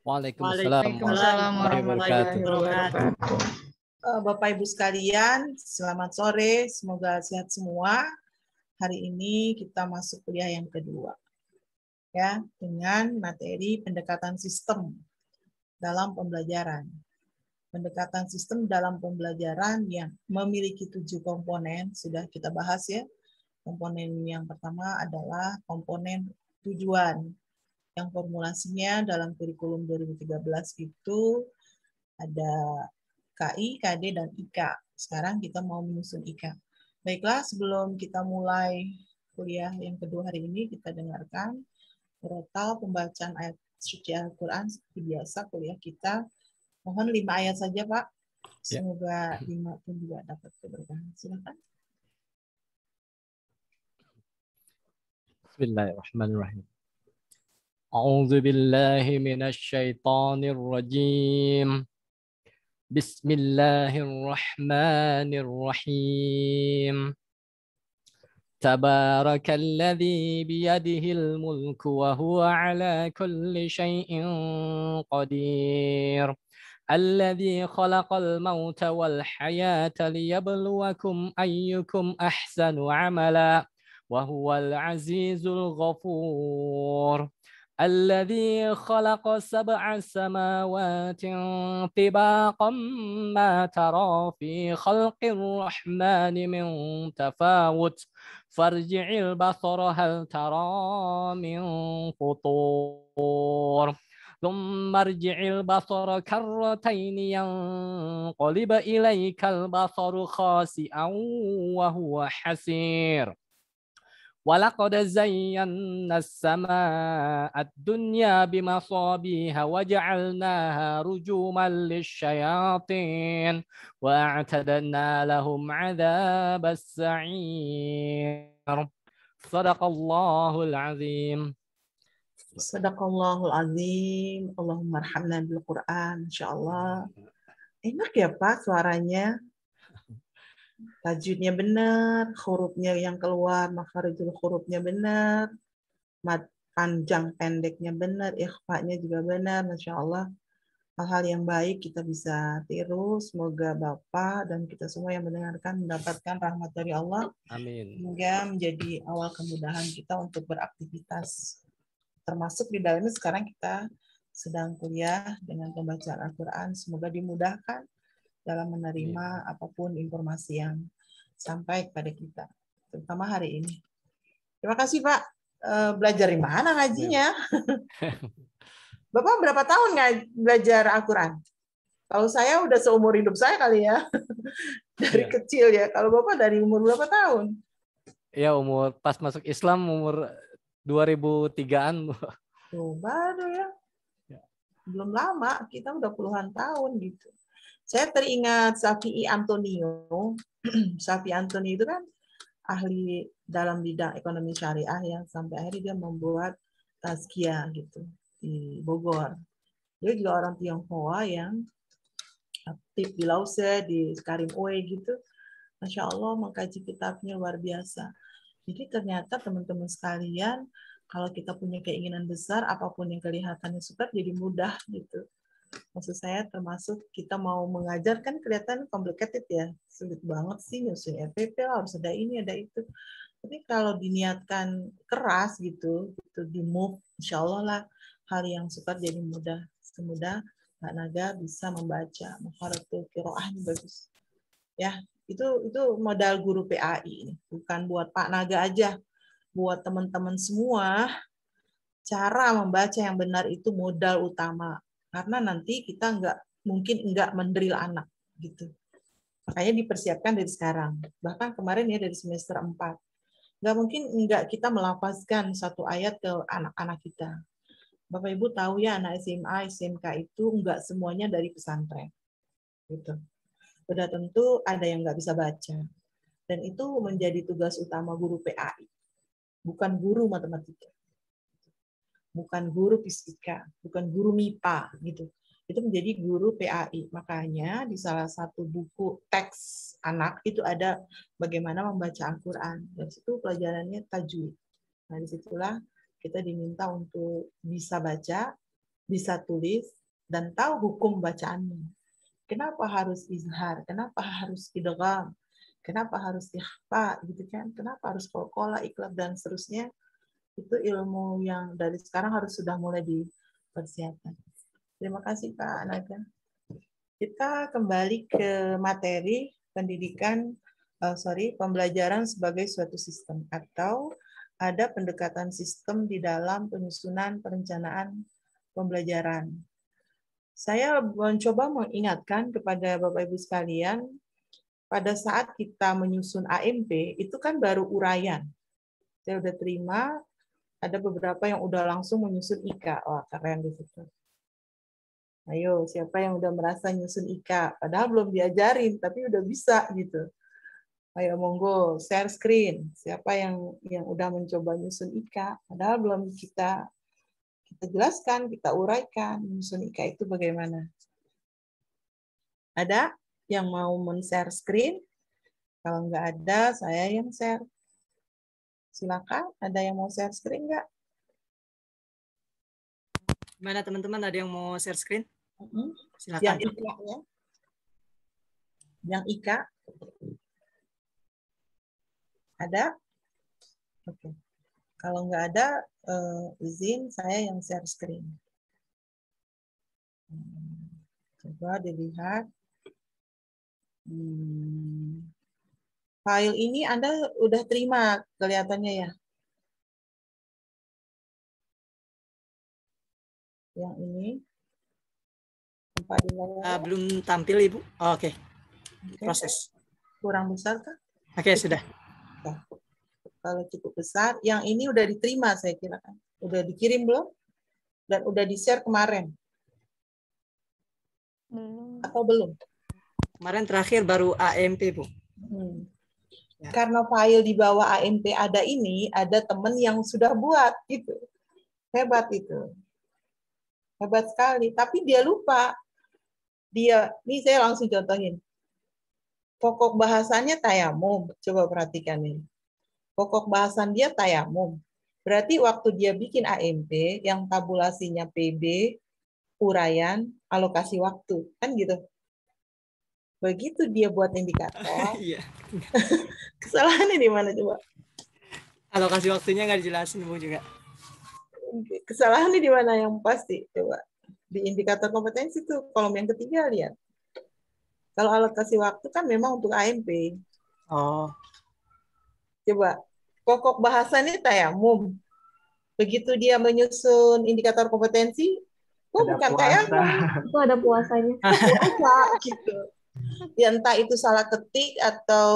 Waalaikumsalam Waalaikumsalam warahmatullahi warahmatullahi wabarakatuh. wabarakatuh. Bapak Ibu sekalian, selamat sore. Semoga sehat semua. Hari ini kita masuk kuliah yang kedua, ya, dengan materi pendekatan sistem dalam pembelajaran. Pendekatan sistem dalam pembelajaran yang memiliki 7 komponen sudah kita bahas ya. Komponen yang pertama adalah komponen tujuan, yang formulasinya dalam kurikulum 2013 itu ada KI, KD, dan IK. Sekarang kita mau menyusun IK. Baiklah, sebelum kita mulai kuliah yang kedua hari ini, kita dengarkan total pembacaan ayat suci Al-Quran seperti biasa kuliah kita. Mohon 5 ayat saja, Pak. Semoga 5 pun juga dapat keberkahan. Silakan. Bismillahirrahmanirrahim. A'udzu billahi minasyaitonir rajim. Bismillahirrahmanirrahim. Tabarakalladzi biyadihil mulku wa huwa ala kulli syai'in qadir. Alladzi khalaqal mauta wal hayata liyabluwakum ayyukum ahsanu amala wa huwal azizul ghafur. الذي خلق 7 سماوات طباقا ما ترى في خلق الرحمن من تفاوت فارجع البصر هل ترى من فطور ثم ارجع البصر كرتين ينقلب إليك البصر خاسئا وهو حسير ولقد زينا السماء الدنيا بمصابيح وجعلناها رجوما للشياطين وأعتدنا لهم عذاب السعير صدق الله العظيم. Sadaqallahul azim. Allahumma arhamna bil Quran. Insyaallah. Enak ya Pak suaranya. Tajwidnya benar, hurufnya yang keluar, makharijul hurufnya benar, mad panjang pendeknya benar, ikhfanya juga benar, Masya Allah. Hal-hal yang baik kita bisa tiru. Semoga Bapak dan kita semua yang mendengarkan mendapatkan rahmat dari Allah. Amin. Hingga menjadi awal kemudahan kita untuk beraktivitas. Termasuk di dalamnya sekarang kita sedang kuliah dengan pembacaan Al-Quran. Semoga dimudahkan dalam menerima apapun informasi yang sampai kepada kita, terutama hari ini. Terima kasih Pak. Belajar di mana ngajinya? Bapak berapa tahun belajar Al-Quran? Kalau saya udah seumur hidup saya kali ya. Dari kecil ya. Kalau Bapak dari umur berapa tahun? Ya umur pas masuk Islam umur 2003-an. Tuh, baru ya. Belum lama, kita udah puluhan tahun gitu. Saya teringat Syafi'i Antonio. Syafi'i Antonio itu kan ahli dalam bidang ekonomi syariah yang sampai akhirnya dia membuat tazkiyah gitu di Bogor. Dia juga orang Tionghoa yang aktif di Lause, di Karim Oe gitu. Masya Allah mengkaji kitabnya luar biasa. Jadi ternyata teman-teman sekalian, kalau kita punya keinginan besar, apapun yang kelihatannya sukar jadi mudah gitu. Maksud saya termasuk kita mau mengajar kan kelihatan complicated ya, sulit banget sih nyusun RPP harus ada ini ada itu. Tapi kalau diniatkan keras gitu, itu di move, insya Allah lah hal yang sukar jadi mudah. Semudah Mbak Naga bisa membaca makharatul qiraahnya bagus. Ya, itu modal guru PAI, bukan buat Pak Naga aja, buat teman-teman semua. Cara membaca yang benar itu modal utama. Karena nanti kita mungkin nggak mendrill anak gitu. Makanya dipersiapkan dari sekarang. Bahkan kemarin ya dari semester 4. Nggak mungkin nggak kita melafazkan satu ayat ke anak-anak kita. Bapak Ibu tahu ya anak SMA, SMK itu nggak semuanya dari pesantren. Gitu. Sudah tentu ada yang nggak bisa baca. Dan itu menjadi tugas utama guru PAI. Bukan guru matematika. Bukan guru fisika, bukan guru MIPA gitu. Itu menjadi guru PAI. Makanya di salah satu buku teks anak itu ada bagaimana membaca Al-Qur'an. Dari situ pelajarannya tajwid. Nah, disitulah kita diminta untuk bisa baca bisa tulis, dan tahu hukum bacaannya. Kenapa harus izhar? Kenapa harus idgham? Kenapa harus ikhfa gitu kan? Kenapa harus qalqalah, iqlab dan seterusnya? Itu ilmu yang dari sekarang harus sudah mulai dipersiapkan. Terima kasih Kak Naga. Kita kembali ke materi pendidikan, pembelajaran sebagai suatu sistem, atau ada pendekatan sistem di dalam penyusunan perencanaan pembelajaran. Saya mencoba mengingatkan kepada Bapak Ibu sekalian, pada saat kita menyusun AMP, itu kan baru uraian. Saya udah terima, ada beberapa yang udah langsung menyusun IKA. Wah, keren di situ. Ayo, siapa yang udah merasa nyusun IKA? Padahal belum diajarin, tapi udah bisa gitu. Ayo, monggo, share screen. Siapa yang udah mencoba nyusun IKA? Padahal belum kita jelaskan, kita uraikan nyusun IKA itu bagaimana. Ada yang mau men-share screen? Kalau nggak ada, saya yang share. Silakan, ada yang mau share screen nggak? Gimana teman-teman, ada yang mau share screen? Silakan. Yang IKA-nya? Yang IKA? Ada? Oke. Kalau nggak ada, izin saya yang share screen. Coba dilihat. File ini Anda udah terima kelihatannya ya? Yang ini? Belum tampil Ibu. Oh, Oke. Proses. Kurang besar kah? Oke, sudah. Nah, kalau cukup besar, yang ini udah diterima saya kira kan. Udah dikirim belum? Dan udah di-share kemarin? Atau belum? Kemarin terakhir baru AMP, Bu. Ya. Karena file di bawah AMP ada ini, ada teman yang sudah buat gitu. Hebat itu. Hebat sekali. Tapi dia lupa. Ini saya langsung contohin. Pokok bahasanya tayamum. Coba perhatikan ini. Pokok bahasan dia tayamum. Berarti waktu dia bikin AMP, yang tabulasinya PB, uraian, alokasi waktu. Kan gitu. Begitu dia buat indikator. Iya. Kesalahannya di mana coba? Alokasi waktunya nggak dijelasin Bu juga. Kesalahannya di mana yang pasti? Coba. Di indikator kompetensi tuh, kolom yang ketiga lihat. Kalau alokasi waktu kan memang untuk AMP. Oh. Coba. Pokok bahasannya tayamum. Begitu dia menyusun indikator kompetensi, bukan tayamum. Itu ada puasanya. Puasa gitu. Ya, entah itu salah ketik atau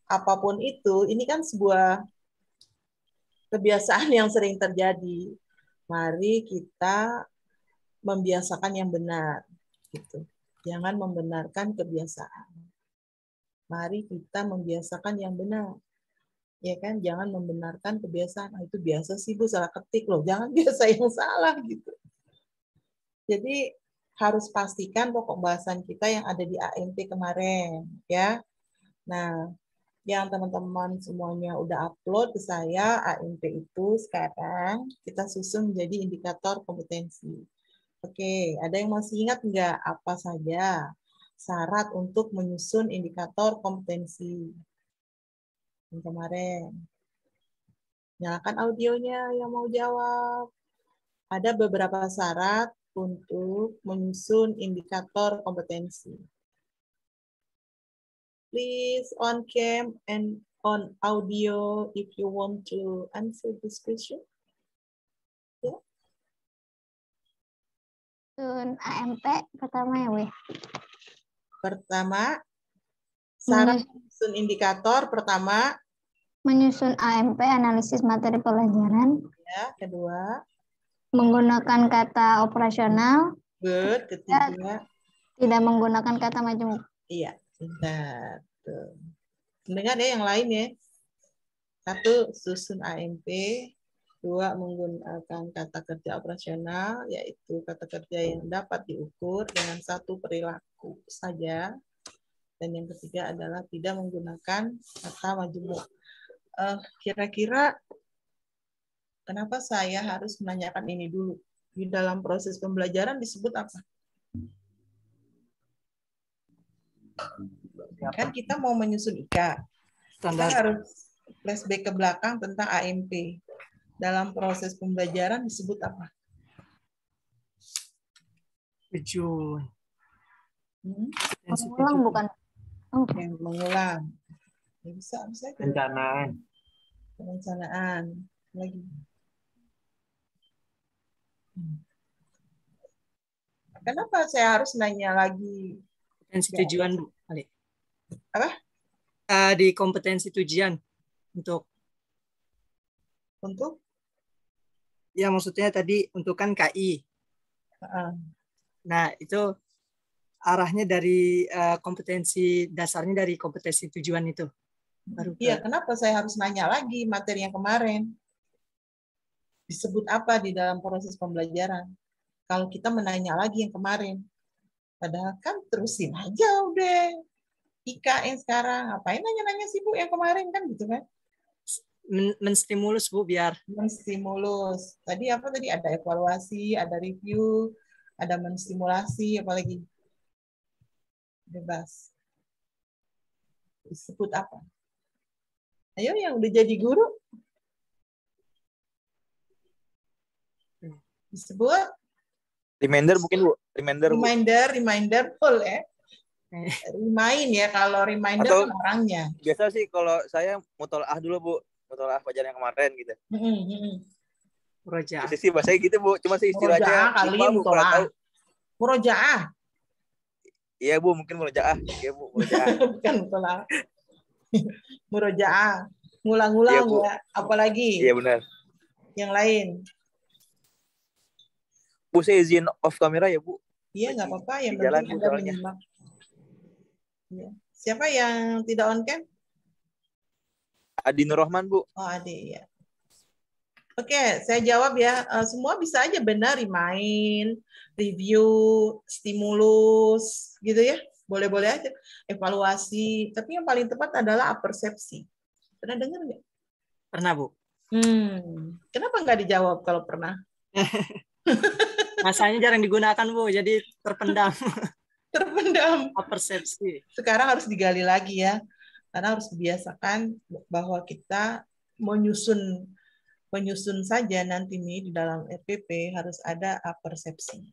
apapun itu, ini kan sebuah kebiasaan yang sering terjadi. Mari kita membiasakan yang benar, gitu. Jangan membenarkan kebiasaan. Mari kita membiasakan yang benar, ya kan? Jangan membenarkan kebiasaan. Itu biasa sih Bu, salah ketik loh. Jangan biasa yang salah gitu. Jadi harus pastikan pokok bahasan kita yang ada di AMP kemarin, ya. Nah, yang teman-teman semuanya udah upload ke saya, AMP itu sekarang kita susun menjadi indikator kompetensi. Oke, ada yang masih ingat nggak apa saja syarat untuk menyusun indikator kompetensi yang kemarin? Nyalakan audionya yang mau jawab. Ada beberapa syarat untuk menyusun indikator kompetensi. Please on cam and on audio if you want to answer this question. Ya. AMP pertama ya, Weh. Pertama, syarat menyusun indikator pertama. Menyusun AMP, analisis materi pelajaran. Ya, kedua. Menggunakan kata operasional. Good, ketiga. Tidak menggunakan kata majemuk. Iya, bentar. Tuh. Dengar ya yang lain ya. 1, susun AMP. 2, menggunakan kata kerja operasional, yaitu kata kerja yang dapat diukur dengan 1 perilaku saja. Dan yang ketiga adalah tidak menggunakan kata majemuk. Kira-kira kenapa saya harus menanyakan ini dulu? di dalam proses pembelajaran disebut apa? Kan kita mau menyusun IKA. Kita Standar. harus flashback ke belakang tentang AMP. Dalam proses pembelajaran disebut apa? Tujuan. Mengulang bukan? Oh, Yang mengulang. Ya, bisa aja. Perencanaan. Perencanaan. Lagi. Kenapa saya harus nanya lagi? Kompetensi Ya. tujuan, Bu. Kali. Apa? Di kompetensi tujuan untuk ya maksudnya tadi untuk kan KI. Nah, itu arahnya dari kompetensi dasarnya dari kompetensi tujuan itu. Iya, kenapa saya harus nanya lagi materi yang kemarin? Disebut apa di dalam proses pembelajaran? Kalau kita menanya lagi yang kemarin. Padahal kan terusin aja udah. IKA yang sekarang, ngapain nanya-nanya sih Bu yang kemarin kan gitu kan? Menstimulus Bu biar. Menstimulus. Tadi apa tadi? Ada evaluasi, ada review, ada menstimulasi, apalagi? Bebas. Disebut apa? Ayo yang udah jadi guru. Disebut? Reminder mungkin Bu. Reminder boleh. Remind ya, kalau reminder atau kan orangnya. Biasa sih kalau saya mutolaah dulu Bu. Mutolaah pelajaran yang kemarin gitu. Murojaah. Bisa sih bahasanya gitu Bu. Cuma sih istilahnya kali mutolaah. Murojaah. Iya Bu, mungkin murojaah. Iya Bu, murojaah. Bukan mutolaah. Murojaah. Ngulang-ngulang ya. Apalagi? Iya benar. Yang lain. Bu, saya izin off kamera ya Bu. Iya, nggak apa-apa. Yang jalan penting Anda menyimak. Ya. Siapa yang tidak on cam? Adi Nur Rahman Bu. Oh, Adi ya. Oke, saya jawab ya. Semua bisa aja benar, remind, review, stimulus, gitu ya. Boleh-boleh aja. Evaluasi. Tapi yang paling tepat adalah apersepsi. Pernah dengar nggak? Pernah Bu. Kenapa nggak dijawab kalau pernah? Masanya jarang digunakan Bu, jadi terpendam. Terpendam. Persepsi. Sekarang harus digali lagi ya, karena harus dibiasakan bahwa kita menyusun saja nanti nih di dalam RPP harus ada persepsi.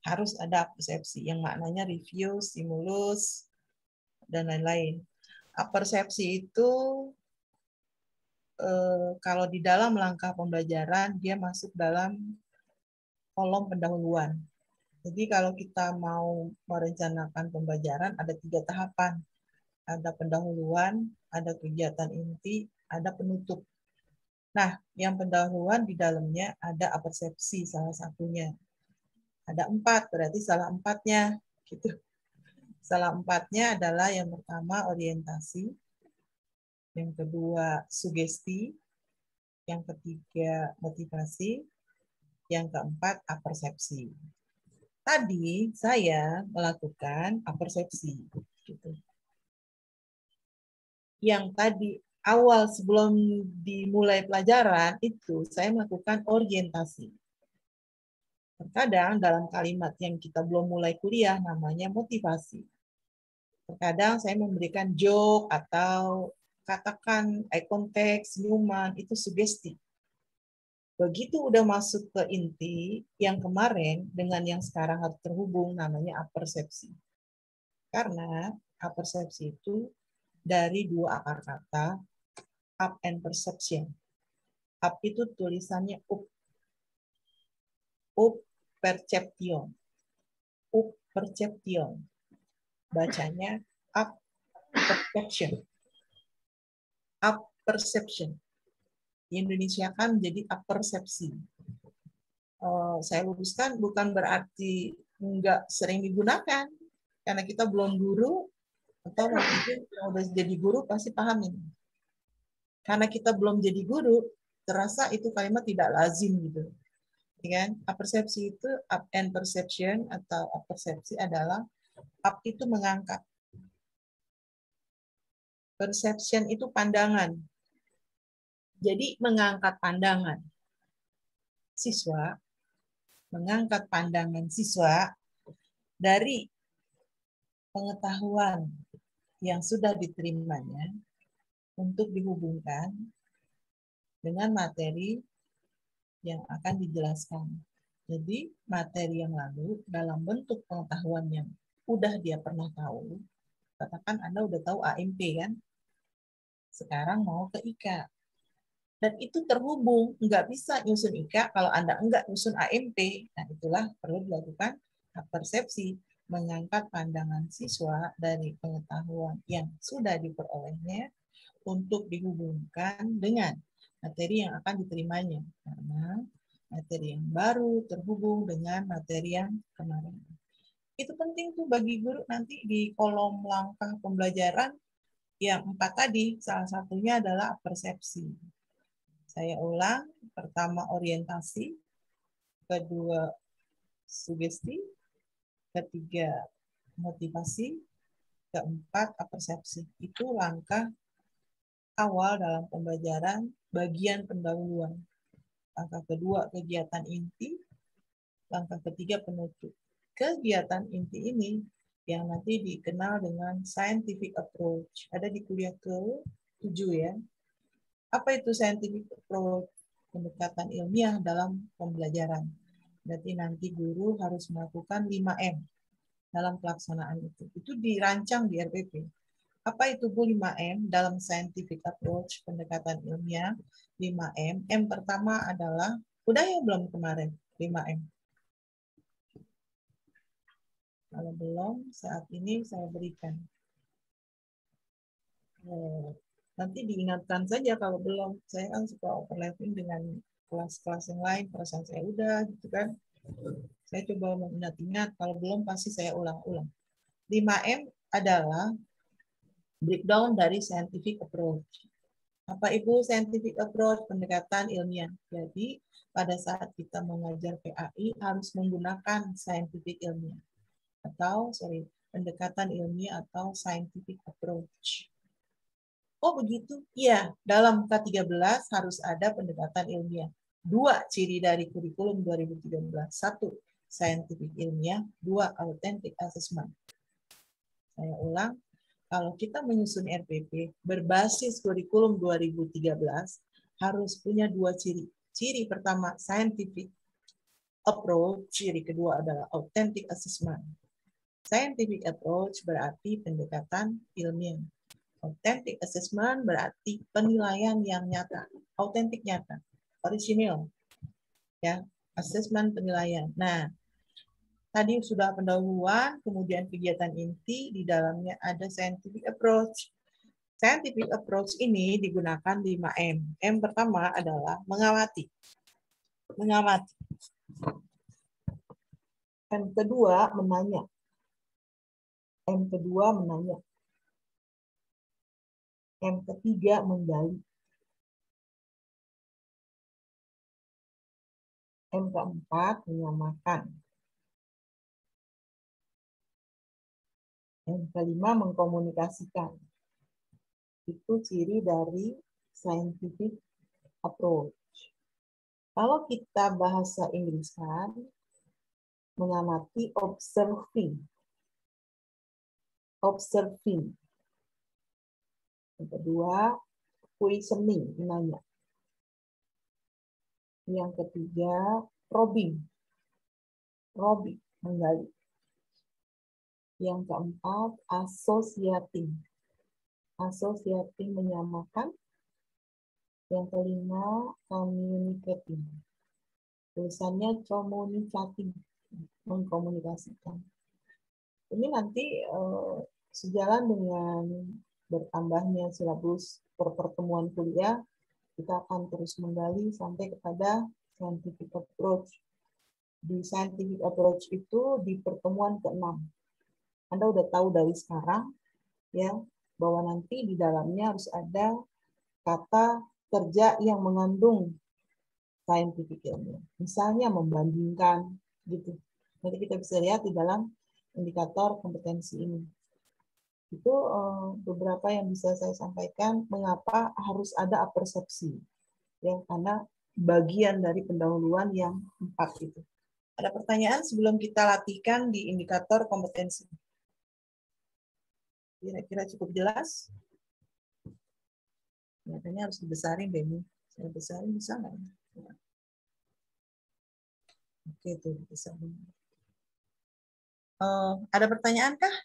Harus ada persepsi yang maknanya review, stimulus, dan lain-lain. Persepsi itu kalau di dalam langkah pembelajaran dia masuk dalam kolom pendahuluan. Jadi kalau kita mau merencanakan pembelajaran ada 3 tahapan. Ada pendahuluan, ada kegiatan inti, ada penutup. Nah, yang pendahuluan di dalamnya ada apersepsi salah satunya. Ada 4, berarti salah 4-nya. Gitu. Salah 4-nya adalah yang pertama orientasi, yang kedua sugesti, yang ketiga motivasi, yang keempat apersepsi. Tadi saya melakukan apersepsi. Gitu. Yang tadi awal sebelum dimulai pelajaran itu saya melakukan orientasi. Terkadang dalam kalimat yang kita belum mulai kuliah namanya motivasi. Terkadang saya memberikan joke atau katakan eye contact, senyuman, itu sugesti. Begitu udah masuk ke inti, yang kemarin dengan yang sekarang harus terhubung namanya apersepsi. Karena apersepsi itu dari 2 akar kata, up and perception. Up itu tulisannya up. Up perception. Up perception. Bacanya up perception. Up perception. Di Indonesia kan menjadi apersepsi. Saya luruskan bukan berarti nggak sering digunakan. Karena kita belum guru, atau mungkin yang udah jadi guru pasti paham ini. Karena kita belum jadi guru, terasa itu kalimat tidak lazim gitu. Ya kan? Apersepsi itu up and perception atau apersepsi adalah up itu mengangkat. Perception itu pandangan. Jadi mengangkat pandangan. Siswa, mengangkat pandangan siswa dari pengetahuan yang sudah diterimanya untuk dihubungkan dengan materi yang akan dijelaskan. Jadi materi yang lalu dalam bentuk pengetahuan yang udah dia pernah tahu, katakan Anda udah tahu AMP kan, sekarang mau ke IK. Dan itu terhubung, nggak bisa nyusun IK kalau Anda enggak nyusun AMP. Nah itulah perlu dilakukan hak persepsi, mengangkat pandangan siswa dari pengetahuan yang sudah diperolehnya untuk dihubungkan dengan materi yang akan diterimanya. Karena materi yang baru terhubung dengan materi yang kemarin. Itu penting tuh bagi guru nanti di kolom langkah pembelajaran yang 4 tadi, salah satunya adalah persepsi. Saya ulang, pertama orientasi, kedua sugesti, ketiga motivasi, keempat persepsi. Itu langkah awal dalam pembelajaran bagian pendahuluan. Langkah kedua kegiatan inti, langkah ketiga penutup. Kegiatan inti ini yang nanti dikenal dengan scientific approach. Ada di kuliah ke-7 ya. Apa itu scientific approach? Pendekatan ilmiah dalam pembelajaran. Berarti nanti guru harus melakukan 5M dalam pelaksanaan itu. Itu dirancang di RPP. Apa itu Bu 5M dalam scientific approach, pendekatan ilmiah 5M? M pertama adalah, udah ya belum kemarin 5M? Kalau belum, saat ini saya berikan. Nanti diingatkan saja kalau belum. Saya kan suka overlapping dengan kelas-kelas yang lain, perasaan saya udah gitu kan. Saya coba mengingat-ingat, kalau belum pasti saya ulang-ulang. 5M adalah breakdown dari scientific approach. Apa Ibu scientific approach? Pendekatan ilmiah. Jadi pada saat kita mengajar PAI harus menggunakan scientific ilmiah. Pendekatan ilmiah atau scientific approach. Oh begitu? Iya, dalam K13 harus ada pendekatan ilmiah. 2 ciri dari kurikulum 2013. 1, scientific ilmiah. 2, authentic assessment. Saya ulang, kalau kita menyusun RPP berbasis kurikulum 2013 harus punya 2 ciri. Ciri pertama, scientific approach. Ciri kedua adalah authentic assessment. Scientific approach berarti pendekatan ilmiah. Authentic assessment berarti penilaian yang nyata, autentik nyata, orisinil, ya, assessment penilaian. Nah, tadi sudah pendahuluan, kemudian kegiatan inti, di dalamnya ada scientific approach. Scientific approach ini digunakan 5M. M pertama adalah mengamati. Mengamati. M kedua menanya. M kedua menanya. M ketiga menggali. M keempat menyamakan. M kelima mengkomunikasikan. Itu ciri dari scientific approach. Kalau kita bahasa Inggrisan, mengamati observing. Observing. Yang kedua, questioning, menanya. Yang ketiga, probing. Probing, menggali. Yang keempat, associating. Associating, menyamakan. Yang kelima, communicating. Tulisannya communicating, mengkomunikasikan. Ini nanti sejalan dengan bertambahnya silabus per pertemuan kuliah, kita akan terus menggali sampai kepada scientific approach. Di scientific approach itu di pertemuan ke-6. Anda udah tahu dari sekarang ya bahwa nanti di dalamnya harus ada kata kerja yang mengandung scientific ilmiah. Misalnya membandingkan gitu. Nanti kita bisa lihat di dalam indikator kompetensi ini. Itu beberapa yang bisa saya sampaikan mengapa harus ada persepsi. Ya, karena bagian dari pendahuluan yang 4 itu. Ada pertanyaan sebelum kita latihkan di indikator kompetensi? Kira-kira cukup jelas? Nyatanya harus dibesarin deh nih. Saya besarin bisa nggak? Oke, tuh bisa. Ada pertanyaan kah?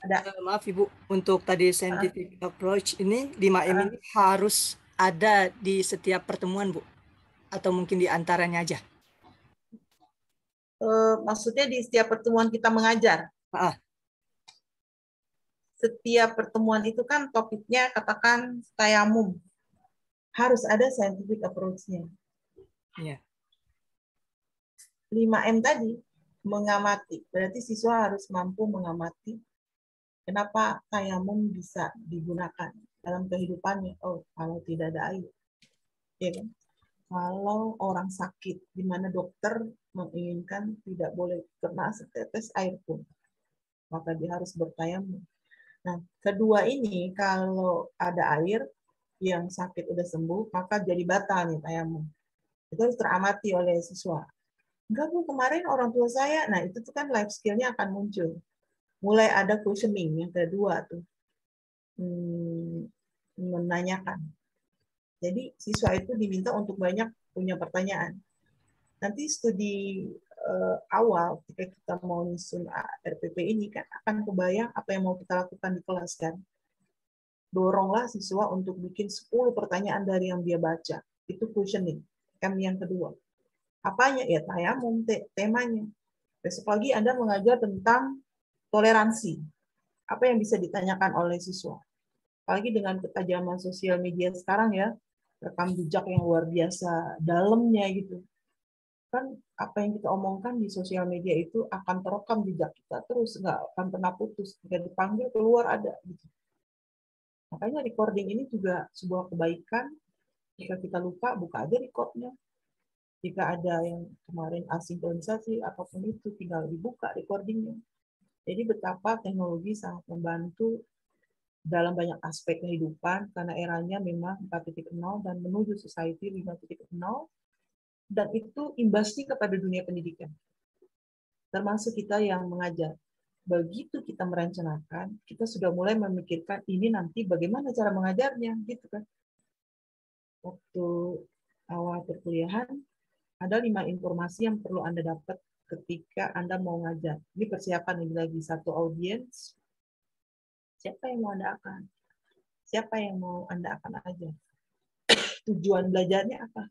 Ada. Maaf Ibu, untuk tadi scientific approach ini 5M ini harus ada di setiap pertemuan Bu? Atau mungkin di antaranya aja? Maksudnya di setiap pertemuan kita mengajar? Setiap pertemuan itu kan topiknya katakan tayamum. Harus ada scientific approach-nya. Iya. 5M tadi, mengamati. Berarti siswa harus mampu mengamati kenapa tayamum bisa digunakan dalam kehidupannya. Oh, kalau tidak ada air. Ya kan? Kalau orang sakit, di mana dokter menginginkan tidak boleh kena setetes air pun, maka dia harus bertayamum. Nah, kedua ini, kalau ada air, yang sakit udah sembuh, maka jadi batal nih tayamum. Itu harus teramati oleh siswa. Enggak Bu, kemarin orang tua saya, nah itu tuh kan life skill-nya akan muncul. Mulai ada questioning, yang kedua tuh. Menanyakan. Jadi siswa itu diminta untuk banyak punya pertanyaan. Nanti studi awal ketika kita mau nyusun RPP ini kan akan kebayang apa yang mau kita lakukan di kelas kan. Doronglah siswa untuk bikin 10 pertanyaan dari yang dia baca. Itu questioning. M yang kedua. Apanya? Ya tayamum temanya. Besok pagi Anda mengajar tentang toleransi. Apa yang bisa ditanyakan oleh siswa? Apalagi dengan ketajaman sosial media sekarang ya, rekam jejak yang luar biasa dalamnya gitu. Kan apa yang kita omongkan di sosial media itu akan terekam jejak kita terus, nggak akan pernah putus. Jika dipanggil keluar ada. Gitu. Makanya recording ini juga sebuah kebaikan. Jika kita lupa, buka aja recordnya. Jika ada yang kemarin asinkronisasi, apapun itu, tinggal dibuka recordingnya. Jadi betapa teknologi sangat membantu dalam banyak aspek kehidupan, karena eranya memang 4.0 dan menuju society 5.0, dan itu imbasnya kepada dunia pendidikan. Termasuk kita yang mengajar. Begitu kita merencanakan, kita sudah mulai memikirkan ini nanti bagaimana cara mengajarnya, gitu kan. Waktu awal perkuliahan, ada 5 informasi yang perlu Anda dapat ketika Anda mau ngajar. Ini persiapan lagi satu audiens. Siapa yang mau Anda akan? Siapa yang mau Anda akan ajar? Tujuan belajarnya apa?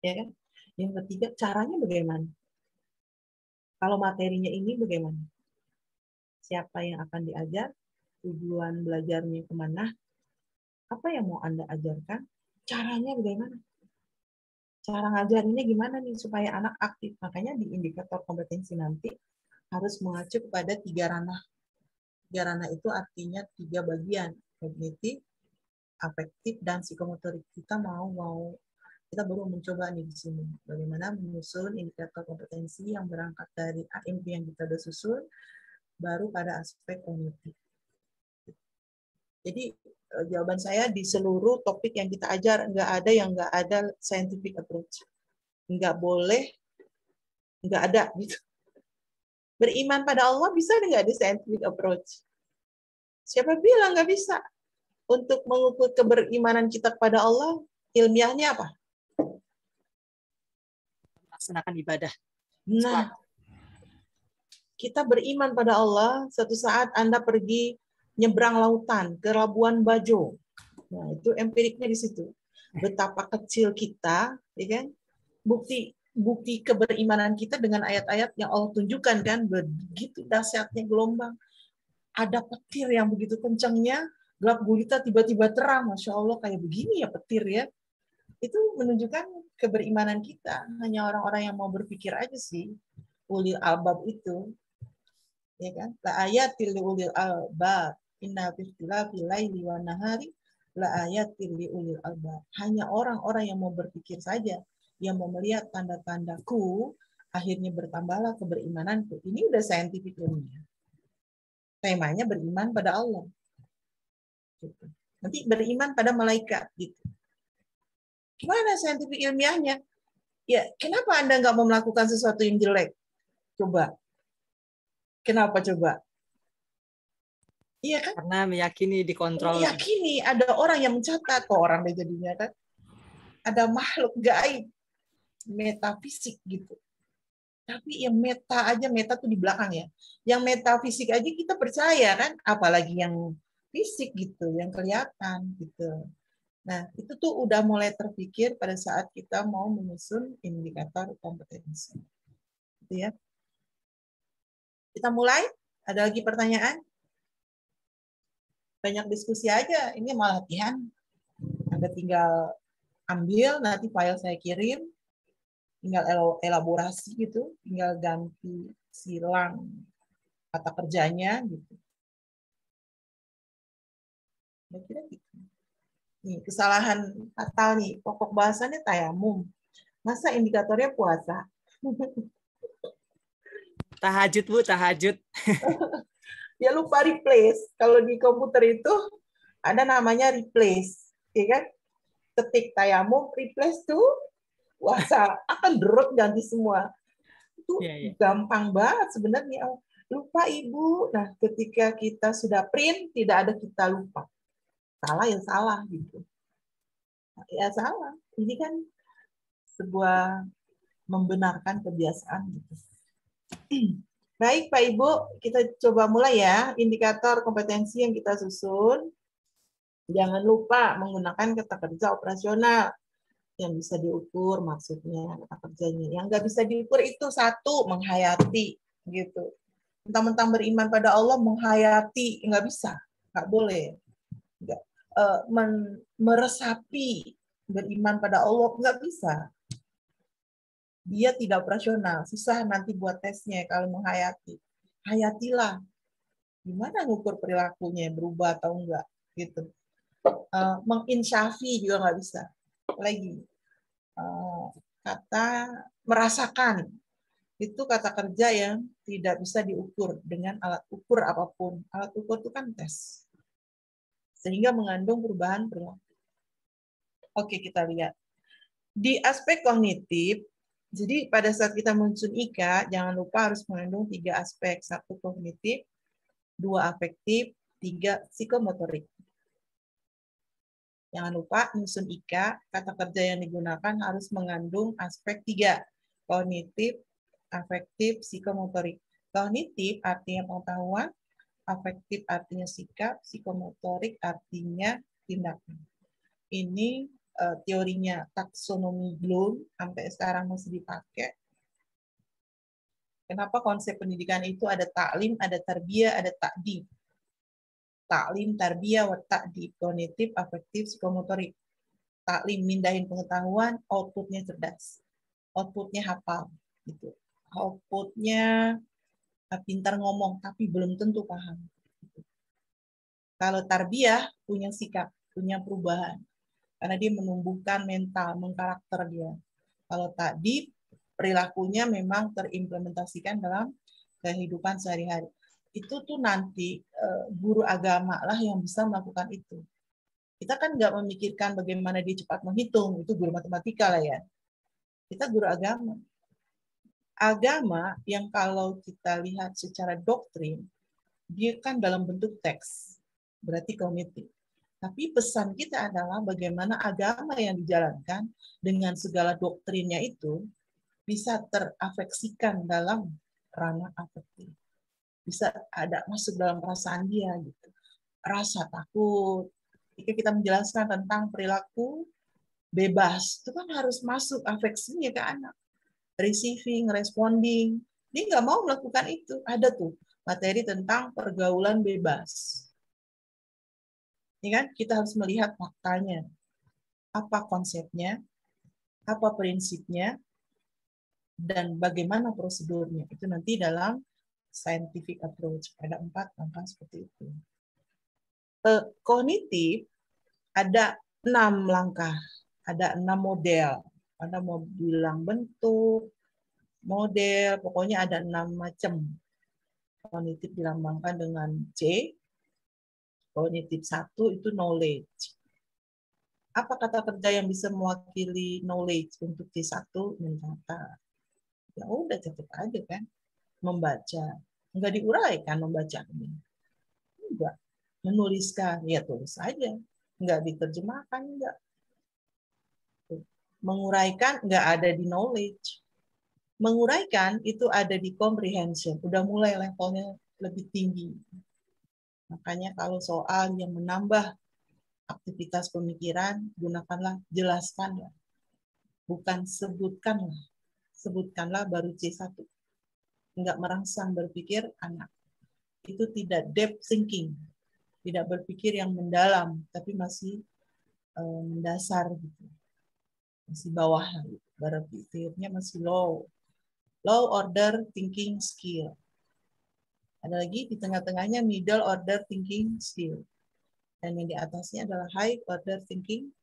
Ya kan? Yang ketiga, caranya bagaimana? Kalau materinya ini bagaimana? Siapa yang akan diajar? Tujuan belajarnya kemana? Apa yang mau Anda ajarkan? Caranya bagaimana? Cara ngajarinnya gimana nih supaya anak aktif? Makanya di indikator kompetensi nanti harus mengacu kepada 3 ranah. 3 ranah itu artinya 3 bagian, kognitif, afektif, dan psikomotorik. Kita baru mencoba nih di sini bagaimana menyusun indikator kompetensi yang berangkat dari AMP yang kita sudah susun, baru pada aspek kognitif. Jadi jawaban saya di seluruh topik yang kita ajar nggak ada yang nggak ada scientific approach, nggak boleh nggak ada gitu. Beriman pada Allah bisa nggak ada scientific approach? Siapa bilang nggak bisa? Untuk mengukur keberimanan kita kepada Allah, ilmiahnya apa? Laksanakan ibadah. Nah, kita beriman pada Allah, suatu saat Anda pergi nyebrang lautan ke Labuan Bajo. Nah, itu empiriknya di situ. Betapa kecil kita, ya kan? Bukti keberimanan kita dengan ayat-ayat yang Allah tunjukkan kan, begitu dahsyatnya gelombang. Ada petir yang begitu kencangnya, gelap gulita tiba-tiba terang, Masya Allah kayak begini ya petir ya. Itu menunjukkan keberimanan kita. Hanya orang-orang yang mau berpikir aja sih. Ulil albab itu. Ya kan? La ayatil li ulil albab. Inna fikhtilafi laili wa nahari la ayatil li ulil albab. Hanya orang-orang yang mau berpikir saja, yang mau melihat tanda-tandaku, akhirnya bertambahlah keberimananku. Ini udah scientific ilmiah. Temanya beriman pada Allah. Nanti beriman pada malaikat gitu. Gimana saintifik ilmiahnya? Ya, kenapa Anda nggak mau melakukan sesuatu yang jelek? Coba. Kenapa coba? Iya kan? Karena meyakini dikontrol. Meyakini ada orang yang mencatat. Kok orang deh jadinya kan? Ada makhluk gaib. Metafisik gitu. Tapi yang meta aja, meta tuh di belakang ya. Yang metafisik aja kita percaya kan? Apalagi yang fisik gitu, yang kelihatan gitu. Nah, itu tuh udah mulai terpikir pada saat kita mau menyusun indikator kompetensi. Gitu ya. Kita mulai? Ada lagi pertanyaan? Banyak diskusi aja. Ini malah latihan. Anda tinggal ambil, nanti file saya kirim. Tinggal elaborasi gitu. Tinggal ganti silang kata kerjanya gitu. Kira-kira gitu. Nih, kesalahan fatal nih. Pokok bahasannya tayamum. Masa indikatornya puasa? Tahajud, Bu, tahajud. Ya lupa replace. Kalau di komputer itu ada namanya replace, ya kan? Ketik tayamum replace tuh puasa, akan drop ganti semua. Itu gampang banget sebenarnya. Lupa Ibu. Nah, ketika kita sudah print tidak ada kita lupa. Salah ya salah gitu. Ya salah. Ini kan sebuah membenarkan kebiasaan gitu. Baik Pak Ibu, kita coba mulai ya indikator kompetensi yang kita susun. Jangan lupa menggunakan kata kerja operasional yang bisa diukur maksudnya kata kerjanya. Yang nggak bisa diukur itu satu menghayati gitu. Mentang-mentang beriman pada Allah menghayati nggak bisa, nggak boleh. Nggak. Meresapi beriman pada Allah nggak bisa. Dia tidak operasional, susah nanti buat tesnya kalau menghayati. Hayatilah. Gimana ngukur perilakunya berubah atau enggak gitu. Menginsyafi juga nggak bisa. Lagi kata merasakan itu kata kerja yang tidak bisa diukur dengan alat ukur apapun. Alat ukur itu kan tes. Sehingga mengandung perubahan perilaku. Oke, kita lihat. Di aspek kognitif, jadi pada saat kita menyusun IKA, jangan lupa harus mengandung 3 aspek. 1 kognitif, 2 afektif, 3 psikomotorik. Jangan lupa menyusun IKA, kata kerja yang digunakan harus mengandung aspek 3. Kognitif, afektif, psikomotorik. Kognitif artinya pengetahuan, afektif artinya sikap, psikomotorik artinya tindakan. Ini teorinya taksonomi Bloom sampai sekarang masih dipakai. Kenapa konsep pendidikan itu ada taklim, ada tarbiyah, ada ta'dib. Taklim, tarbiyah, wa ta'dib, kognitif, afektif, psikomotorik. Taklim mindahin pengetahuan, outputnya cerdas, outputnya hafal, gitu. Outputnya pintar ngomong, tapi belum tentu paham. Kalau tarbiyah punya sikap, punya perubahan. Karena dia menumbuhkan mental, mengkarakter dia. Kalau tadi perilakunya memang terimplementasikan dalam kehidupan sehari-hari. Itu tuh nanti guru agama lah yang bisa melakukan itu. Kita kan nggak memikirkan bagaimana dia cepat menghitung, itu guru matematika lah ya. Kita guru agama. Agama yang kalau kita lihat secara doktrin, dia kan dalam bentuk teks, berarti kognitif. Tapi pesan kita adalah bagaimana agama yang dijalankan dengan segala doktrinnya itu bisa terafeksikan dalam ranah afektif. Bisa ada masuk dalam perasaan dia gitu. Rasa takut. Jika kita menjelaskan tentang perilaku bebas, itu kan harus masuk afeksinya ke anak. Receiving, responding. Dia nggak mau melakukan itu. Ada tuh materi tentang pergaulan bebas. Ini kan kita harus melihat faktanya. Apa konsepnya, apa prinsipnya, dan bagaimana prosedurnya. Itu nanti dalam scientific approach. Ada 4 langkah seperti itu. Kognitif ada 6 langkah. Ada 6 model. Ada mau bilang bentuk, model, pokoknya ada 6 macam. Kognitif dilambangkan dengan C. Kognitif 1 itu knowledge. Apa kata kerja yang bisa mewakili knowledge untuk C1? Mencatat. Ya udah catat aja kan. Membaca. Enggak diuraikan membaca ini. Enggak. Menuliskan. Ya tulis aja. Enggak diterjemahkan. Enggak. Menguraikan enggak ada di knowledge. Menguraikan itu ada di comprehension. Udah mulai levelnya lebih tinggi. Makanya kalau soal yang menambah aktivitas pemikiran, gunakanlah jelaskanlah. Bukan sebutkanlah. Sebutkanlah baru C1. Enggak merangsang berpikir anak. Itu tidak depth thinking. Tidak berpikir yang mendalam, tapi masih mendasar gitu. Masih bawah gitu. Berpikirnya masih low. Low order thinking skill. Ada lagi di tengah-tengahnya middle order thinking skill. Dan yang di atasnya adalah high order thinking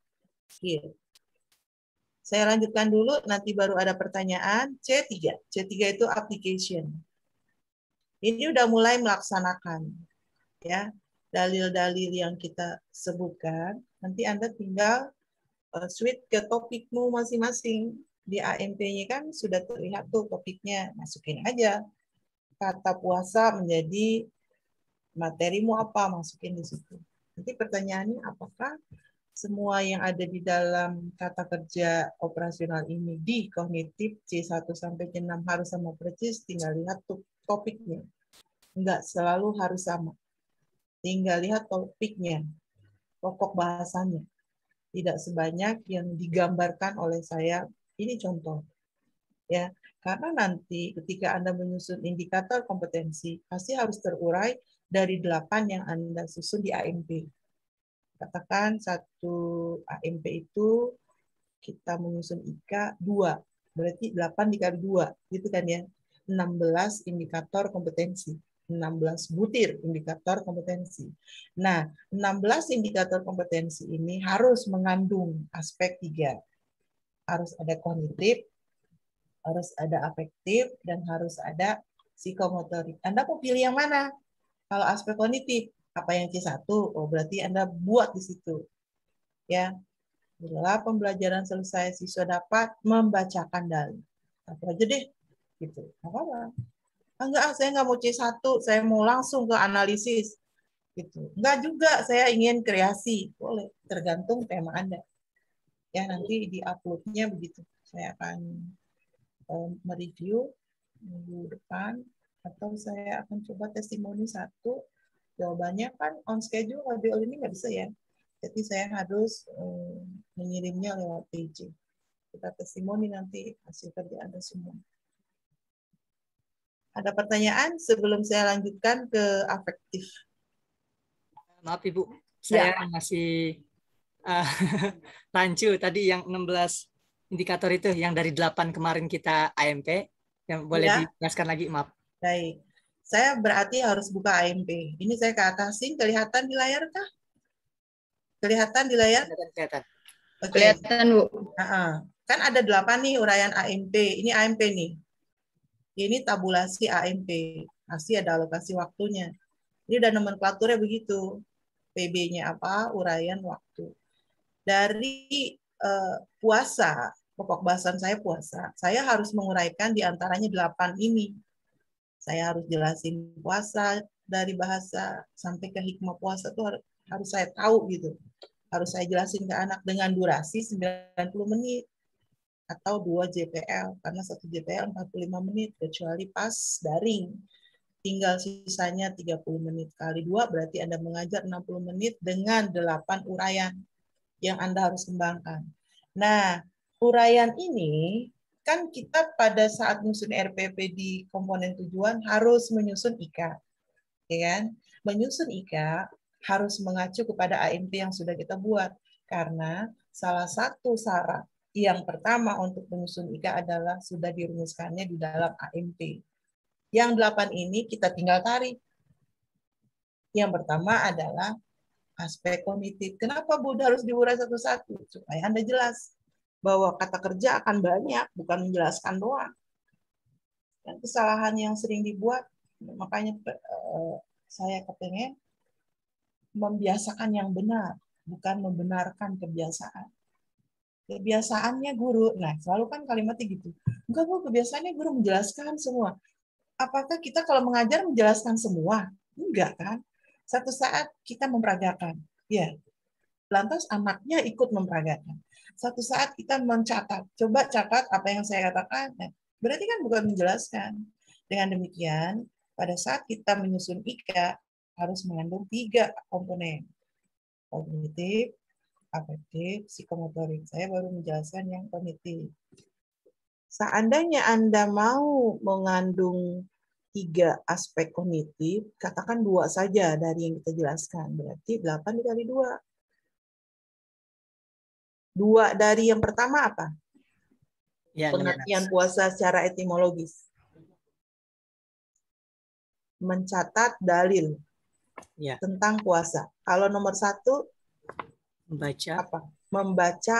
skill. Saya lanjutkan dulu, nanti baru ada pertanyaan. C3. C3 itu application. Ini udah mulai melaksanakan. Ya, dalil-dalil yang kita sebutkan. Nanti Anda tinggal switch ke topikmu masing-masing. Di AMP-nya kan sudah terlihat tuh topiknya. Masukin aja. Kata puasa menjadi materimu apa, masukin di situ. Nanti pertanyaannya, apakah semua yang ada di dalam kata kerja operasional ini di kognitif C1 sampai C6 harus sama persis, tinggal lihat topiknya. Enggak selalu harus sama. Tinggal lihat topiknya, pokok bahasanya. Tidak sebanyak yang digambarkan oleh saya. Ini contoh. Ya, karena nanti ketika Anda menyusun indikator kompetensi, pasti harus terurai dari 8 yang Anda susun di AMP. Katakan satu AMP itu kita menyusun IK 2, berarti 8 dikali 2, gitu kan ya. 16 indikator kompetensi, 16 butir indikator kompetensi. Nah, 16 indikator kompetensi ini harus mengandung aspek 3. Harus ada kognitif, harus ada afektif, dan harus ada psikomotorik. Anda mau pilih yang mana? Kalau aspek kognitif, apa yang C1? Oh, berarti Anda buat di situ. Ya. Bila pembelajaran selesai, siswa dapat membacakan dalil. Apa aja deh. Gitu. Apa-apa. Enggak, saya nggak mau C1, saya mau langsung ke analisis. Gitu. Enggak juga, saya ingin kreasi. Boleh, tergantung tema Anda. Ya, nanti di upload-nya begitu. Saya akan mereview minggu depan, atau saya akan coba testimoni 1. Jawabannya kan on schedule, audio ini nggak bisa ya. Jadi saya harus mengirimnya lewat PJ. Kita testimoni nanti hasil kerja Anda semua. Ada pertanyaan sebelum saya lanjutkan ke afektif? Maaf Ibu, saya masih rancu tadi yang 16 indikator itu yang dari 8 kemarin kita AMP, yang boleh dijelaskan lagi, maaf. Baik. Saya berarti harus buka AMP. Ini saya ke atasin, kelihatan di layar kah? Kelihatan di layar? Kelihatan. Oke. Kelihatan, Bu. Kan ada 8 nih uraian AMP. Ini AMP nih. Ini tabulasi AMP. Pasti ada alokasi waktunya. Ini udah nomenklaturnya begitu. PB-nya apa? Uraian waktu. Dari puasa, pokok bahasan saya puasa, saya harus menguraikan di antaranya 8 ini. Saya harus jelasin puasa dari bahasa sampai ke hikmah puasa itu harus saya tahu gitu. Harus saya jelasin ke anak dengan durasi 90 menit atau 2 JPL, karena 1 JPL 45 menit kecuali pas daring. Tinggal sisanya 30 menit kali 2 berarti Anda mengajar 60 menit dengan 8 uraian yang Anda harus kembangkan. Nah, uraian ini kan kita pada saat menyusun RPP di komponen tujuan harus menyusun IK. Ya kan? Menyusun IK harus mengacu kepada AMP yang sudah kita buat. Karena salah satu syarat yang pertama untuk menyusun IK adalah sudah dirumuskannya di dalam AMP. Yang 8 ini kita tinggal tarik. Yang pertama adalah aspek kognitif. Kenapa Bu harus diurai satu-satu? Supaya Anda jelas bahwa kata kerja akan banyak, bukan menjelaskan doang. Dan kesalahan yang sering dibuat, makanya saya kepengen membiasakan yang benar. bukan membenarkan kebiasaan. Kebiasaannya guru, nah selalu kan kalimatnya gitu. Enggak Bu, kebiasaannya guru menjelaskan semua. Apakah kita kalau mengajar menjelaskan semua? Enggak kan? Satu saat kita memperagakan. Ya, lantas anaknya ikut memperagakan. Satu saat kita mencatat. Coba catat apa yang saya katakan. Nah, berarti kan bukan menjelaskan. Dengan demikian, pada saat kita menyusun IKA, harus mengandung 3 komponen. Kognitif, afektif, psikomotorik. Saya baru menjelaskan yang kognitif. Seandainya Anda mau mengandung 3 aspek kognitif, katakan 2 saja dari yang kita jelaskan. Berarti 8 dikali 2. 2 dari yang pertama apa? Ya, Pengertian puasa secara etimologis. Mencatat dalil ya, tentang puasa. Kalau nomor 1, membaca apa? Membaca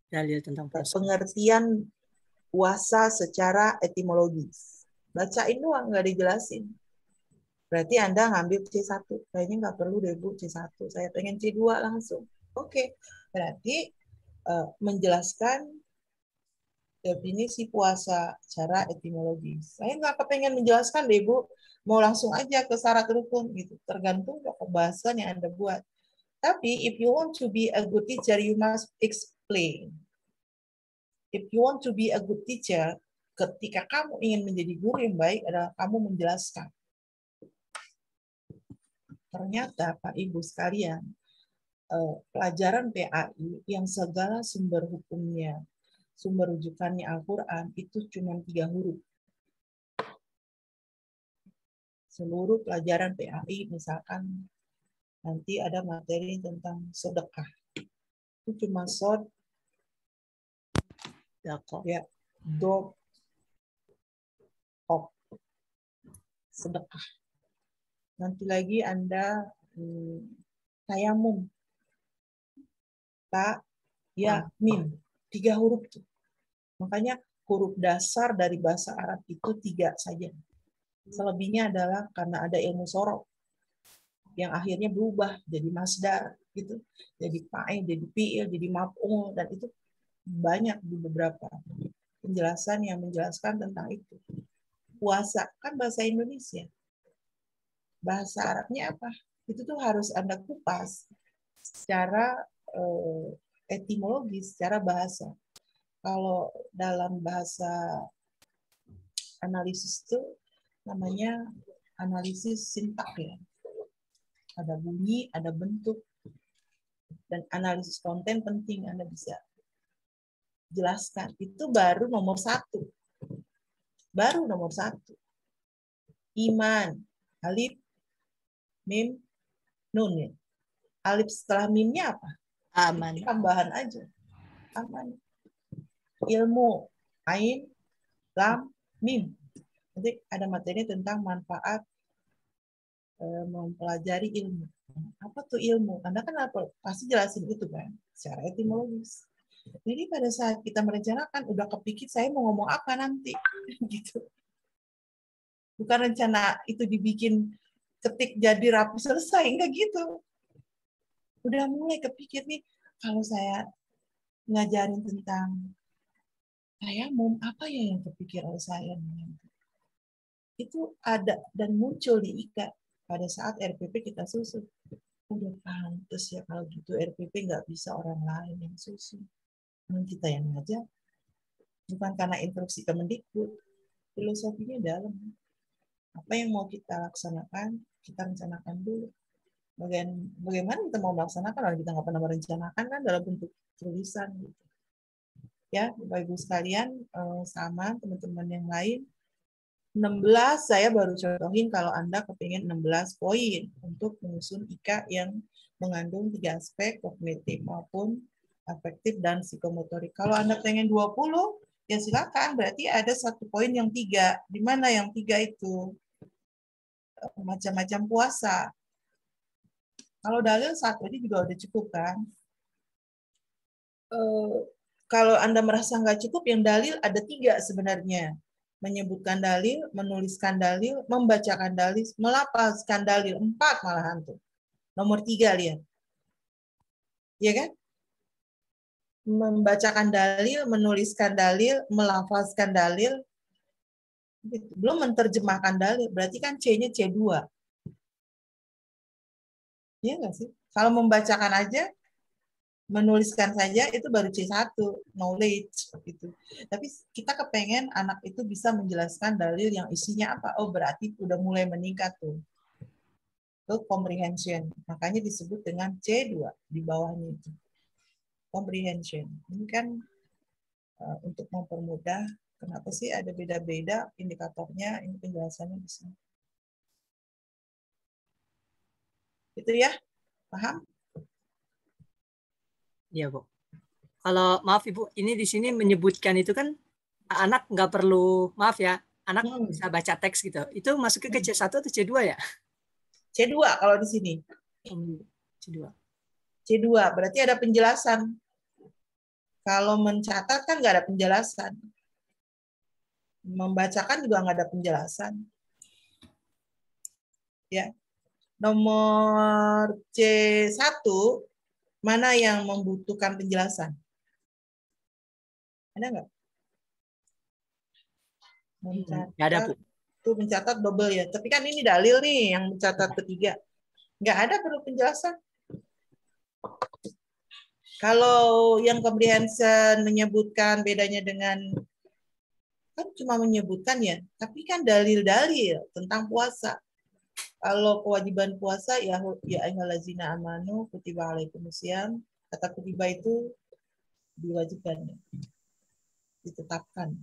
dalil tentang puasa. pengertian puasa secara etimologis. Bacain doang, nggak dijelasin. Berarti Anda ngambil C1. Kayaknya nggak perlu deh Bu C1. Saya pengen C2 langsung. Oke, berarti menjelaskan definisi puasa secara etimologis. Saya nggak kepengen menjelaskan deh Bu. Mau langsung aja ke syarat rukun gitu. Tergantung pembahasan yang Anda buat. Tapi if you want to be a good teacher, you must explain. If you want to be a good teacher, ketika kamu ingin menjadi guru yang baik adalah kamu menjelaskan. Ternyata Pak Ibu sekalian, pelajaran PAI yang segala sumber hukumnya, sumber rujukannya Al-Quran, itu cuma 3 huruf. Seluruh pelajaran PAI, misalkan nanti ada materi tentang sedekah. Itu cuma sod, ya, do, op, sedekah. Nanti lagi Anda tayamum. Ta, ya, mim. 3 huruf tuh. Makanya huruf dasar dari bahasa Arab itu 3 saja. Selebihnya adalah karena ada ilmu sorok yang akhirnya berubah jadi masdar gitu, jadi fa'il, jadi fi'il, jadi maf'ul, dan itu banyak di beberapa penjelasan yang menjelaskan tentang itu. Puasa kan bahasa Indonesia. Bahasa Arabnya apa? Itu tuh harus Anda kupas secara etimologis, secara bahasa. Kalau dalam bahasa analisis itu namanya analisis sintak ya. Ada bunyi, ada bentuk, dan analisis konten penting Anda bisa jelaskan. Itu baru nomor 1. Baru nomor 1. Iman, alif, mim, nun ya. Alif setelah mimnya apa? Aman. Tambahan aja. Aman. Ilmu, ain, lam, mim. Nanti ada materi tentang manfaat mempelajari ilmu. Apa tuh ilmu? Anda kan apa? Pasti jelasin itu kan, secara etimologis. Jadi pada saat kita merencanakan, udah kepikir saya mau ngomong apa nanti, gitu. Bukan rencana itu dibikin ketik jadi rapi selesai, enggak gitu. Udah mulai kepikir nih, kalau saya ngajarin tentang tayamum, apa ya yang kepikir oleh saya nanti? Itu ada dan muncul di IKA pada saat RPP kita susun. Udah pantes ya kalau gitu RPP nggak bisa orang lain yang susun. Kita yang ngajar. Bukan karena instruksi Kemendikbud. Filosofinya dalam. Apa yang mau kita laksanakan, kita rencanakan dulu. Bagaimana kita mau melaksanakan kalau kita nggak pernah merencanakan kan dalam bentuk tulisan gitu. Ya, Bapak Ibu sekalian, sama teman-teman yang lain. 16 saya baru contohin kalau Anda kepingin 16 poin untuk menyusun IKA yang mengandung 3 aspek kognitif maupun afektif dan psikomotorik. Kalau Anda pengen 20, ya silakan. Berarti ada 1 poin yang 3. Di mana yang 3 itu? Macam-macam puasa. Kalau dalil 1 aja juga udah cukup kan? Kalau Anda merasa nggak cukup, yang dalil ada 3 sebenarnya. Menyebutkan dalil, menuliskan dalil, membacakan dalil, melafazkan dalil. 4 malahan tuh. Nomor 3 lihat. Iya kan? Membacakan dalil, menuliskan dalil, melafazkan dalil, belum menerjemahkan dalil, berarti kan C-nya C2. Iya nggak sih? Kalau membacakan aja, menuliskan saja, itu baru C1, knowledge. Gitu. Tapi kita kepengen anak itu bisa menjelaskan dalil yang isinya apa. Oh, berarti udah mulai meningkat tuh. Itu comprehension. Makanya disebut dengan C2 di bawahnya itu. Comprehension. Ini kan untuk mempermudah, kenapa sih ada beda-beda indikatornya, ini penjelasannya di sini. Itu ya, paham? Iya, Bu. Kalau maaf Ibu, ini di sini menyebutkan itu kan anak nggak perlu, maaf ya, anak bisa baca teks gitu. Itu masuknya ke C1 atau C2 ya? C2 kalau di sini. C2. C2 berarti ada penjelasan. Kalau mencatat kan nggak ada penjelasan. Membacakan juga nggak ada penjelasan. Ya. Nomor C1, mana yang membutuhkan penjelasan? Ada nggak? Nggak ada, Bu. Tuh mencatat double ya. Tapi kan ini dalil nih yang mencatat ketiga. Nggak ada perlu penjelasan. Kalau yang comprehension menyebutkan bedanya dengan, kan cuma menyebutkan ya, tapi kan dalil-dalil tentang puasa. Kalau kewajiban puasa, ya ayyuhallazina amanu kutiba alaikumusiyam, kata kutiba itu diwajibkan, ditetapkan.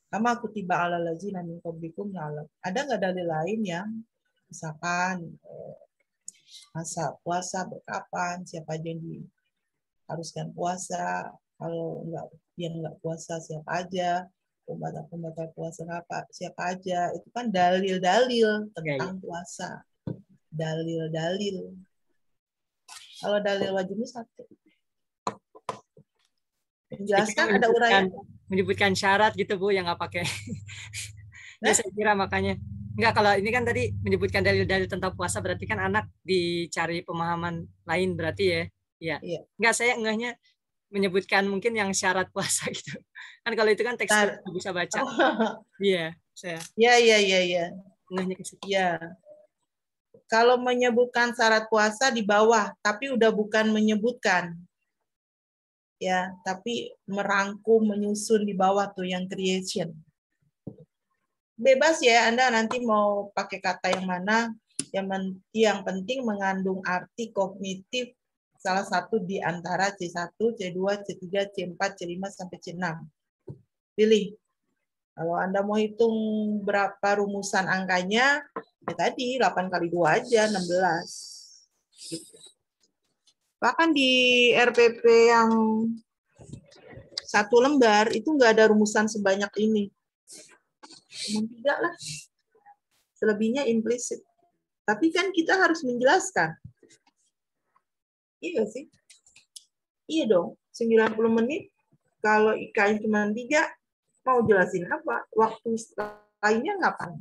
Kama kutiba alal ladzina min qablikum la'allakum. Ada nggak dalil lain yang misalkan masa puasa berkapan, siapa aja yang diharuskan puasa, kalau yang nggak puasa siapa aja, pembatal puasa siapa aja, itu kan dalil-dalil tentang puasa, dalil-dalil. Kalau dalil wajibnya satu. Menjelaskan ada uraian. Menyebutkan syarat gitu Bu yang nggak pakai. Ya, saya kira makanya. Enggak, kalau ini kan tadi menyebutkan dalil-dalil tentang puasa berarti kan anak dicari pemahaman lain berarti ya. Iya. Iya. Enggak, saya enggaknya menyebutkan mungkin yang syarat puasa gitu. Kan kalau itu kan teks bisa baca. Iya, saya. Iya. Enggaknya ke situ. Iya. Kalau menyebutkan syarat puasa di bawah, tapi udah bukan menyebutkan. Ya, tapi merangkum, menyusun di bawah tuh yang creation. Bebas ya, Anda nanti mau pakai kata yang mana, yang penting mengandung arti kognitif salah satu di antara C1, C2, C3, C4, C5, sampai C6. Pilih. Kalau Anda mau hitung berapa rumusan angkanya, ya tadi 8 kali 2 aja, 16. Gitu. Bahkan di RPP yang 1 lembar, itu nggak ada rumusan sebanyak ini. Cuma 3 lah. Selebihnya implisit. Tapi kan kita harus menjelaskan. Iya sih? Iya dong. 90 menit. Kalau IKN cuma 3, mau jelasin apa? Waktu lainnya ngapain?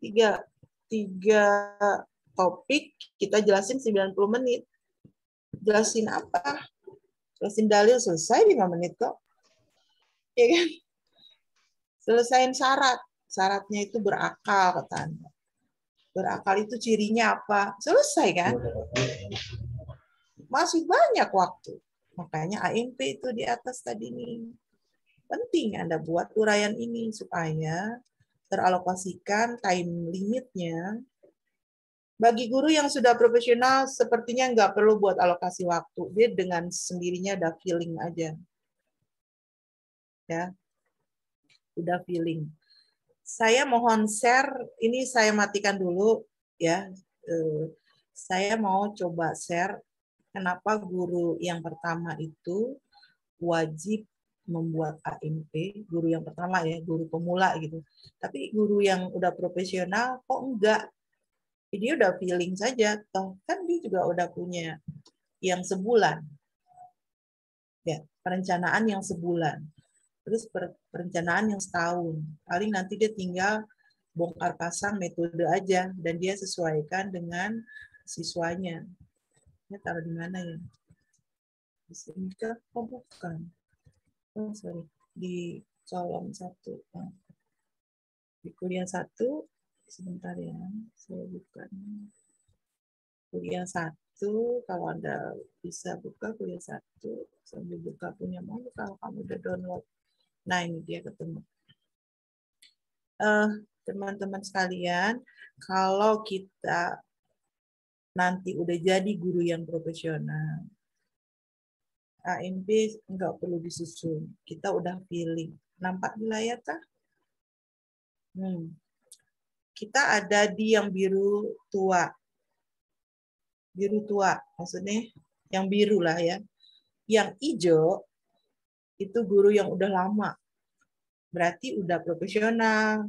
3 topik, kita jelasin 90 menit. Jelasin apa? Jelasin dalil selesai 5 menit kok. Iya kan? Selesain syarat. Syaratnya itu berakal, kata Anda. Berakal itu cirinya apa? Selesai kan? Masih banyak waktu. Makanya AMP itu di atas tadi nih. Penting Anda buat uraian ini supaya teralokasikan time limitnya. Bagi guru yang sudah profesional, sepertinya nggak perlu buat alokasi waktu. Dia dengan sendirinya udah feeling aja. Ya, udah feeling. Saya mohon share, ini saya matikan dulu ya. Saya mau coba share kenapa guru yang pertama itu wajib membuat AMP, guru yang pertama ya, guru pemula gitu. Tapi guru yang udah profesional kok enggak? Dia udah feeling saja, toh kan dia juga udah punya yang sebulan. Ya, perencanaan yang sebulan. Terus perencanaan yang setahun. Paling nanti dia tinggal bongkar pasang metode aja dan dia sesuaikan dengan siswanya. Ya, taruh di mana ya? Di sini kah? Oh, bukan. Oh, sorry. Di kolom 1. Nah, di kuliah 1, sebentar ya, saya bukan. Kuliah 1, kalau Anda bisa buka kuliah 1, sambil buka punya mau, kalau kamu udah download. Nah, ini dia ketemu. Teman-teman sekalian, kalau kita nanti udah jadi guru yang profesional, AMP nggak perlu disusun. Kita udah feeling. Nampak di layar kah? Kita ada di yang biru tua. Biru tua, maksudnya yang biru lah ya. Yang hijau itu guru yang udah lama. Berarti udah profesional,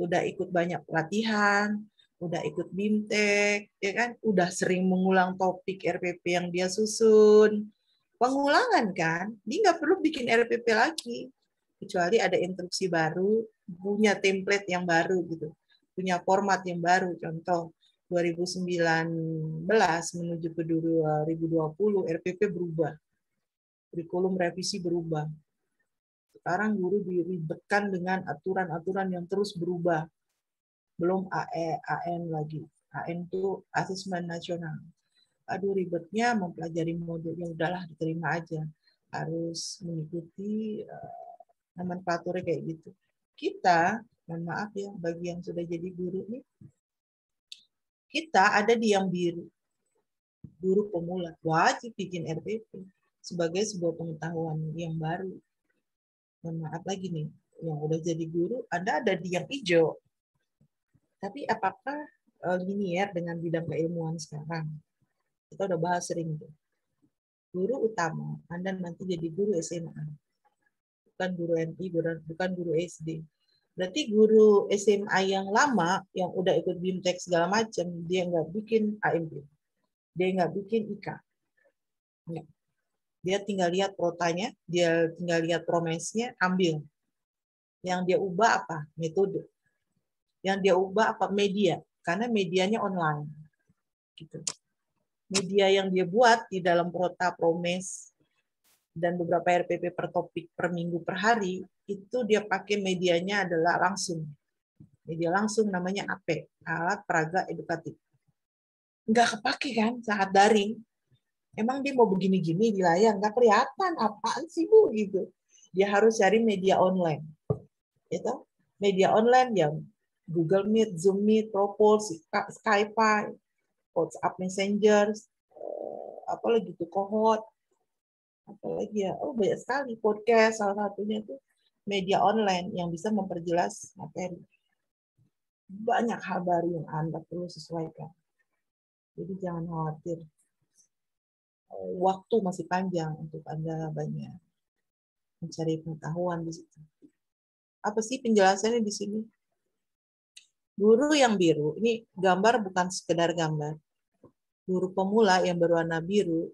udah ikut banyak pelatihan, udah ikut BIMTEK, ya kan? Udah sering mengulang topik RPP yang dia susun. Pengulangan kan? Dia nggak perlu bikin RPP lagi. Kecuali ada instruksi baru, punya template yang baru gitu. Punya format yang baru. Contoh, 2019 menuju ke 2020, RPP berubah. Kurikulum revisi berubah. Sekarang guru diribetkan dengan aturan-aturan yang terus berubah. Belum AN lagi. AN itu asesmen nasional. Aduh, ribetnya mempelajari modul, ya udahlah diterima aja. Harus mengikuti nomenklaturnya kayak gitu. Kita, mohon maaf ya, bagi yang sudah jadi guru nih, kita ada di yang biru. Guru pemula wajib bikin RPP sebagai sebuah pengetahuan yang baru. Mohon maaf lagi nih, yang udah jadi guru, Anda ada di yang hijau. Tapi apakah linier dengan bidang keilmuan sekarang? Kita udah bahas sering tuh. Guru utama, Anda nanti jadi guru SMA. Bukan guru NI, bukan guru SD. Berarti guru SMA yang lama, yang udah ikut BIMTEK segala macam, dia nggak bikin AMP. Dia nggak bikin IK. Nggak. Dia tinggal lihat protanya, dia tinggal lihat promesnya, ambil. Yang dia ubah apa? Metode. Yang dia ubah apa? Media. Karena medianya online. Gitu. Media yang dia buat di dalam prota, promes, dan beberapa RPP per topik per minggu per hari, itu dia pakai medianya adalah langsung. Media langsung namanya AP, alat peraga edukatif. Nggak kepake kan saat daring. Emang dia mau begini-gini di layar, nggak kelihatan apaan sih Bu gitu. Dia harus cari media online. Itu media online yang Google Meet, Zoom Meet, Propose, Skype, WhatsApp Messenger, apalagi itu Cohort, apalagi ya, banyak sekali podcast, salah satunya itu media online yang bisa memperjelas materi. Banyak hal baru yang Anda perlu sesuaikan. Jadi jangan khawatir. Waktu masih panjang untuk Anda banyak mencari pengetahuan di situ. Apa sih penjelasannya di sini? Guru yang biru, ini gambar bukan sekedar gambar. Guru pemula yang berwarna biru,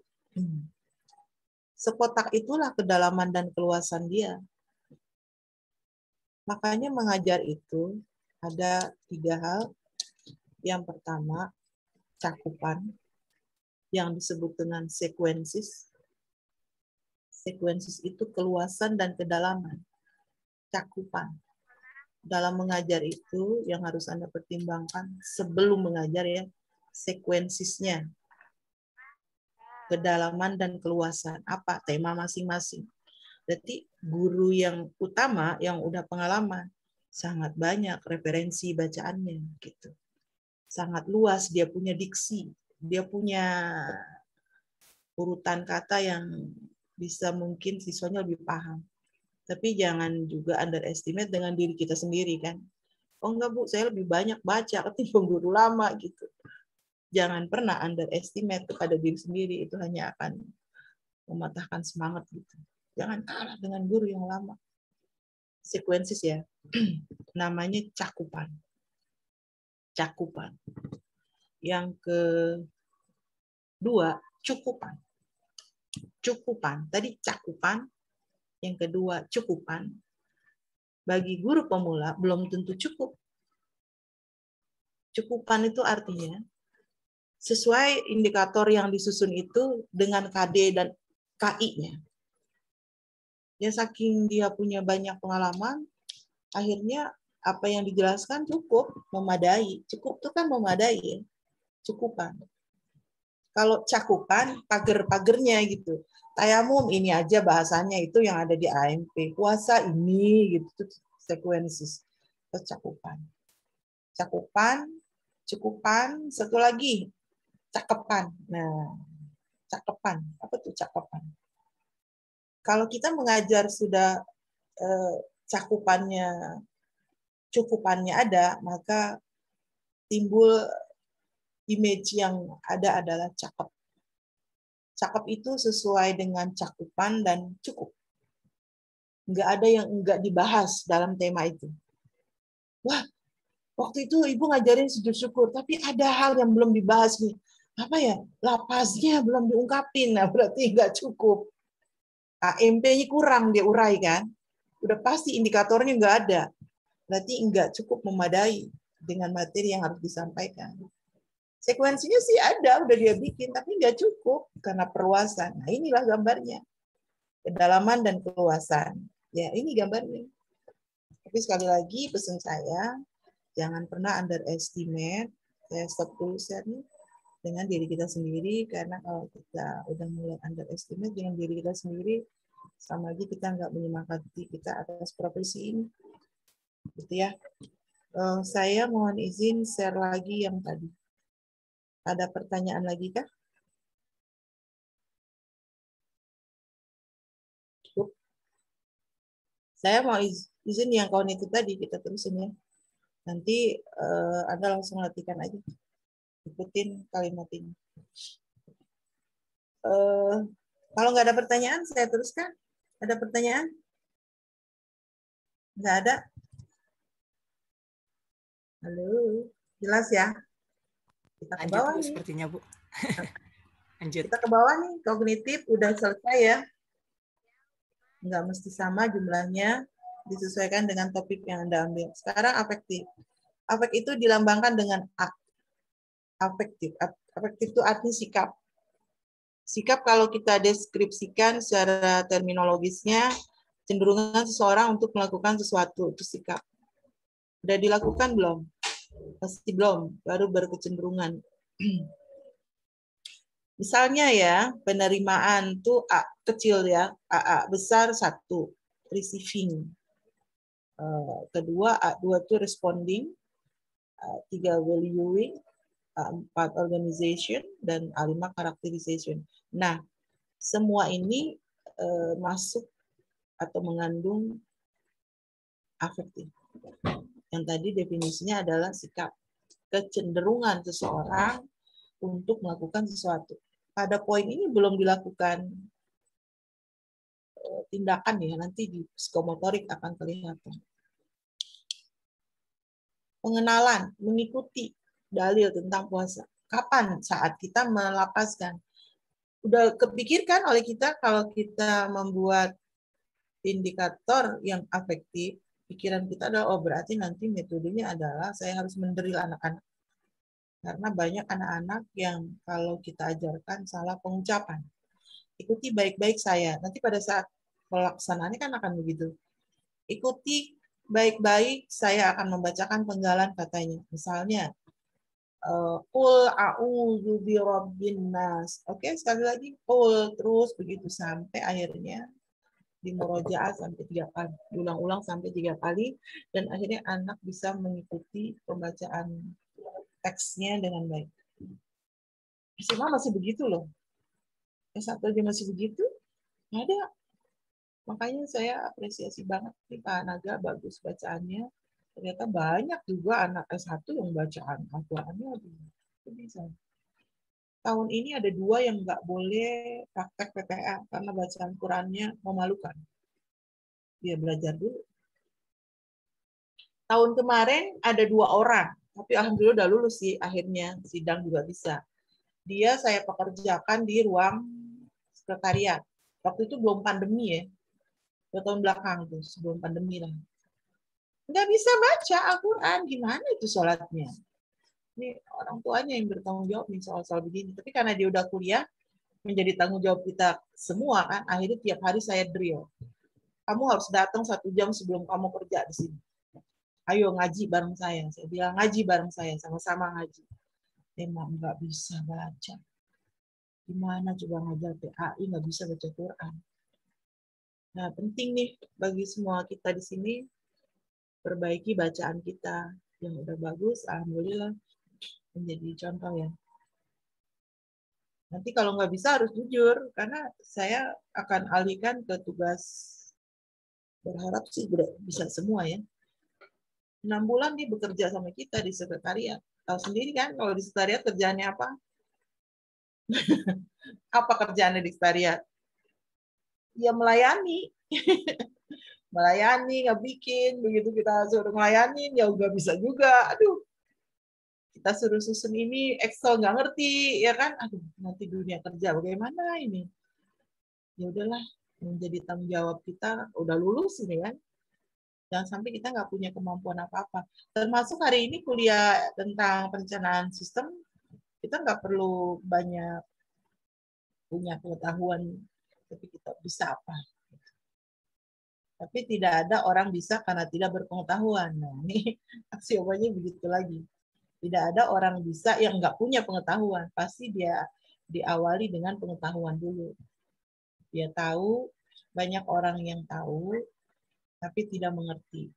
sekotak itulah kedalaman dan keluasan dia. Makanya mengajar itu ada 3 hal. Yang pertama, cakupan, yang disebut dengan sekuensis. Sekuensis itu keluasan dan kedalaman. Cakupan. Dalam mengajar itu yang harus Anda pertimbangkan sebelum mengajar ya, sekuensisnya. Kedalaman dan keluasan. Apa tema masing-masing. Berarti guru yang utama, yang udah pengalaman, sangat banyak referensi bacaannya. Gitu. Sangat luas, dia punya diksi. Dia punya urutan kata yang bisa mungkin siswanya lebih paham. Tapi jangan juga underestimate dengan diri kita sendiri kan. Oh enggak Bu, saya lebih banyak baca ketimbang guru lama gitu. Jangan pernah underestimate kepada diri sendiri, itu hanya akan mematahkan semangat gitu. Jangan kalah dengan guru yang lama. Sekuensis ya, namanya cakupan. Cakupan. Yang kedua, cukupan. Cukupan. Tadi cakupan, yang kedua cukupan. Bagi guru pemula belum tentu cukup. Cukupan itu artinya sesuai indikator yang disusun itu dengan KD dan KI-nya. Ya saking dia punya banyak pengalaman, akhirnya apa yang dijelaskan cukup, memadai. Cukup itu kan memadai, cukupan. Kalau cakupan, pager-pagernya gitu. Tayamum ini aja bahasanya itu yang ada di AMP. Puasa ini gitu, sequences. Terus cakupan. Cakupan, cukupan, satu lagi cakepan. Nah, cakepan. Apa tuh cakepan? Kalau kita mengajar sudah cakupannya, cukupannya ada, maka timbul image yang ada adalah cakep. Cakep itu sesuai dengan cakupan dan cukup. Nggak ada yang nggak dibahas dalam tema itu. Wah, waktu itu Ibu ngajarin sujud syukur, tapi ada hal yang belum dibahas nih. Apa ya? Lapasnya belum diungkapin. Nah, berarti nggak cukup. AMP-nya kurang dia uraikan. Udah pasti indikatornya nggak ada. Berarti nggak cukup memadai dengan materi yang harus disampaikan. Sekuensinya sih ada, udah dia bikin, tapi nggak cukup karena perluasan. Nah, inilah gambarnya. Kedalaman dan keluasan. Ya, ini gambarnya. Tapi sekali lagi pesan saya, jangan pernah underestimate, saya stop dulu share nih, dengan diri kita sendiri, karena kalau kita udah mulai underestimate dengan diri kita sendiri, sama lagi kita nggak menyemangati kita atas profesi ini. Gitu ya. Saya mohon izin share lagi yang tadi. Ada pertanyaan lagi kah? Cukup. Saya mau izin yang kognitif tadi kita terusin ya. Nanti Anda langsung latihkan aja. Ikutin kalimat ini. Kalau nggak ada pertanyaan, saya teruskan. Ada pertanyaan? Nggak ada? Halo, jelas ya? Kita ke bawah nih. Sepertinya Bu. Lanjut. Kita ke bawah nih, kognitif udah selesai ya. Nggak mesti sama jumlahnya, disesuaikan dengan topik yang Anda ambil. Sekarang afektif. Afek itu dilambangkan dengan A. Afektif. Afektif itu artinya sikap. Sikap kalau kita deskripsikan secara terminologisnya, cenderungan seseorang untuk melakukan sesuatu, itu sikap. Udah dilakukan belum? Pasti belum, baru berkecenderungan. Misalnya ya, penerimaan tuh A kecil ya, A besar 1, receiving. Kedua, A2 itu responding, 3 valuing, 4 organization, dan A5 characterization. Nah, semua ini masuk atau mengandung afektif. Yang tadi definisinya adalah sikap, kecenderungan seseorang untuk melakukan sesuatu. Pada poin ini belum dilakukan tindakan ya, nanti di psikomotorik akan kelihatan. Pengenalan, mengikuti dalil tentang puasa. Kapan? Saat kita melapaskan. Udah kepikirkan oleh kita kalau kita membuat indikator yang afektif, pikiran kita adalah, oh berarti nanti metodenya adalah saya harus mendrill anak-anak. Karena banyak anak-anak yang kalau kita ajarkan salah pengucapan. Ikuti baik-baik saya. Nanti pada saat pelaksanaannya kan akan begitu. Ikuti baik-baik, saya akan membacakan penggalan katanya. Misalnya, Qul a'udzu birabbin nas. Oke, sekali lagi qul, terus begitu sampai akhirnya di murojaah sampai 3 kali, diulang-ulang sampai 3 kali, dan akhirnya anak bisa mengikuti pembacaan teksnya dengan baik. SMA masih begitu loh. S1 aja masih begitu, ada. Makanya saya apresiasi banget nih Pak Naga, bagus bacaannya. Ternyata banyak juga anak S1 yang bacaan Al-Qurannya bisa. Tahun ini ada 2 yang nggak boleh praktek PPA karena bacaan Qurannya memalukan. Dia belajar dulu. Tahun kemarin ada 2 orang, tapi alhamdulillah udah lulus sih akhirnya, sidang juga bisa. Dia saya pekerjakan di ruang sekretariat. Waktu itu belum pandemi ya. 2 tahun belakang tuh, sebelum pandemi lah. Nggak bisa baca Al-Quran, gimana itu sholatnya? Ini orang tuanya yang bertanggung jawab nih soal-soal begini. Tapi karena dia udah kuliah, menjadi tanggung jawab kita semua kan. Akhirnya tiap hari saya drill. Kamu harus datang 1 jam sebelum kamu kerja di sini. Ayo ngaji bareng saya. Saya bilang ngaji bareng saya, sama-sama ngaji. Emang nggak bisa baca. Gimana coba ngajar PAI nggak bisa baca Quran. Nah, penting nih bagi semua kita di sini perbaiki bacaan kita. Yang udah bagus, alhamdulillah menjadi contoh ya. Nanti kalau nggak bisa harus jujur, karena saya akan alihkan ke tugas, berharap sih bisa semua ya. 6 bulan dia bekerja sama kita di sekretariat. Tahu sendiri kan kalau di sekretariat kerjaannya apa? Apa kerjaannya di sekretariat? Ya melayani. Melayani, nggak bikin. Begitu kita suruh melayani, ya nggak bisa juga. Aduh, kita suruh susun ini, Excel nggak ngerti, ya kan? Aduh, nanti dunia kerja bagaimana ini? Ya udahlah, menjadi tanggung jawab kita, udah lulus ini kan. Jangan sampai kita nggak punya kemampuan apa-apa. Termasuk hari ini kuliah tentang perencanaan sistem, kita nggak perlu banyak punya pengetahuan, tapi kita bisa apa. Tapi tidak ada orang bisa karena tidak berpengetahuan. Nah, ini aksiomanya begitu lagi. Tidak ada orang bisa yang nggak punya pengetahuan. Pasti dia diawali dengan pengetahuan dulu. Dia tahu, banyak orang yang tahu, tapi tidak mengerti.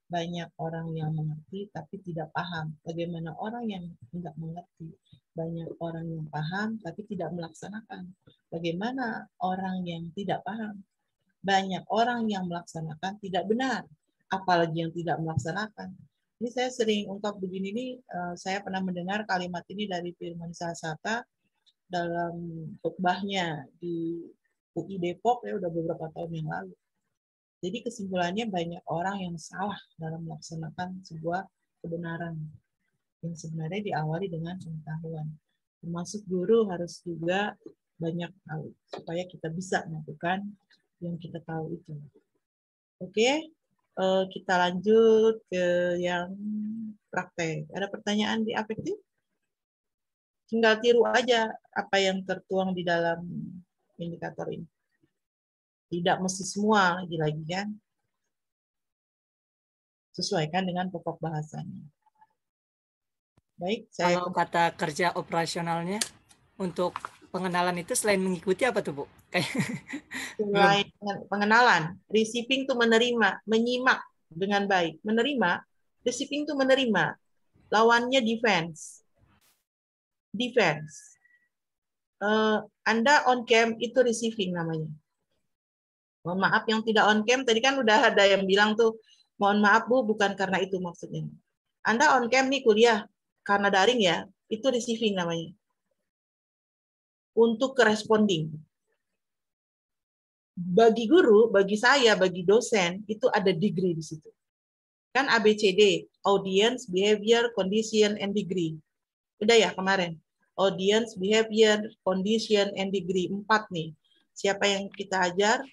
Banyak orang yang mengerti, tapi tidak paham. Bagaimana orang yang tidak mengerti? Banyak orang yang paham, tapi tidak melaksanakan. Bagaimana orang yang tidak paham? Banyak orang yang melaksanakan tidak benar, apalagi yang tidak melaksanakan. Ini saya sering ungkap begini nih, saya pernah mendengar kalimat ini dari Firman Sahasata dalam khutbahnya di UI Depok ya udah beberapa tahun yang lalu. Jadi kesimpulannya banyak orang yang salah dalam melaksanakan sebuah kebenaran yang sebenarnya diawali dengan pengetahuan. Termasuk guru harus juga banyak tahu supaya kita bisa melakukan yang kita tahu itu. Oke, kita lanjut ke yang praktek. Ada pertanyaan di afektif? Tinggal tiru aja apa yang tertuang di dalam indikator ini. Tidak mesti semua lagi-lagi kan. Sesuaikan dengan pokok bahasanya. Baik, saya Kalau kata kerja operasionalnya untuk pengenalan itu selain mengikuti apa tuh, Bu? selain pengenalan, receiving itu menerima, menyimak dengan baik. Menerima, receiving itu menerima. Lawannya defense. Defense. Anda on cam itu receiving namanya. Mohon maaf yang tidak on cam, tadi kan udah ada yang bilang tuh, mohon maaf Bu, bukan karena itu maksudnya. Anda on cam nih kuliah, karena daring ya, itu receiving namanya. Untuk corresponding. Bagi guru, bagi saya, bagi dosen, itu ada degree di situ. Kan ABCD, audience, behavior, condition, and degree. Udah ya kemarin? Audience, behavior, condition, and degree. 4 nih. Siapa yang kita ajar,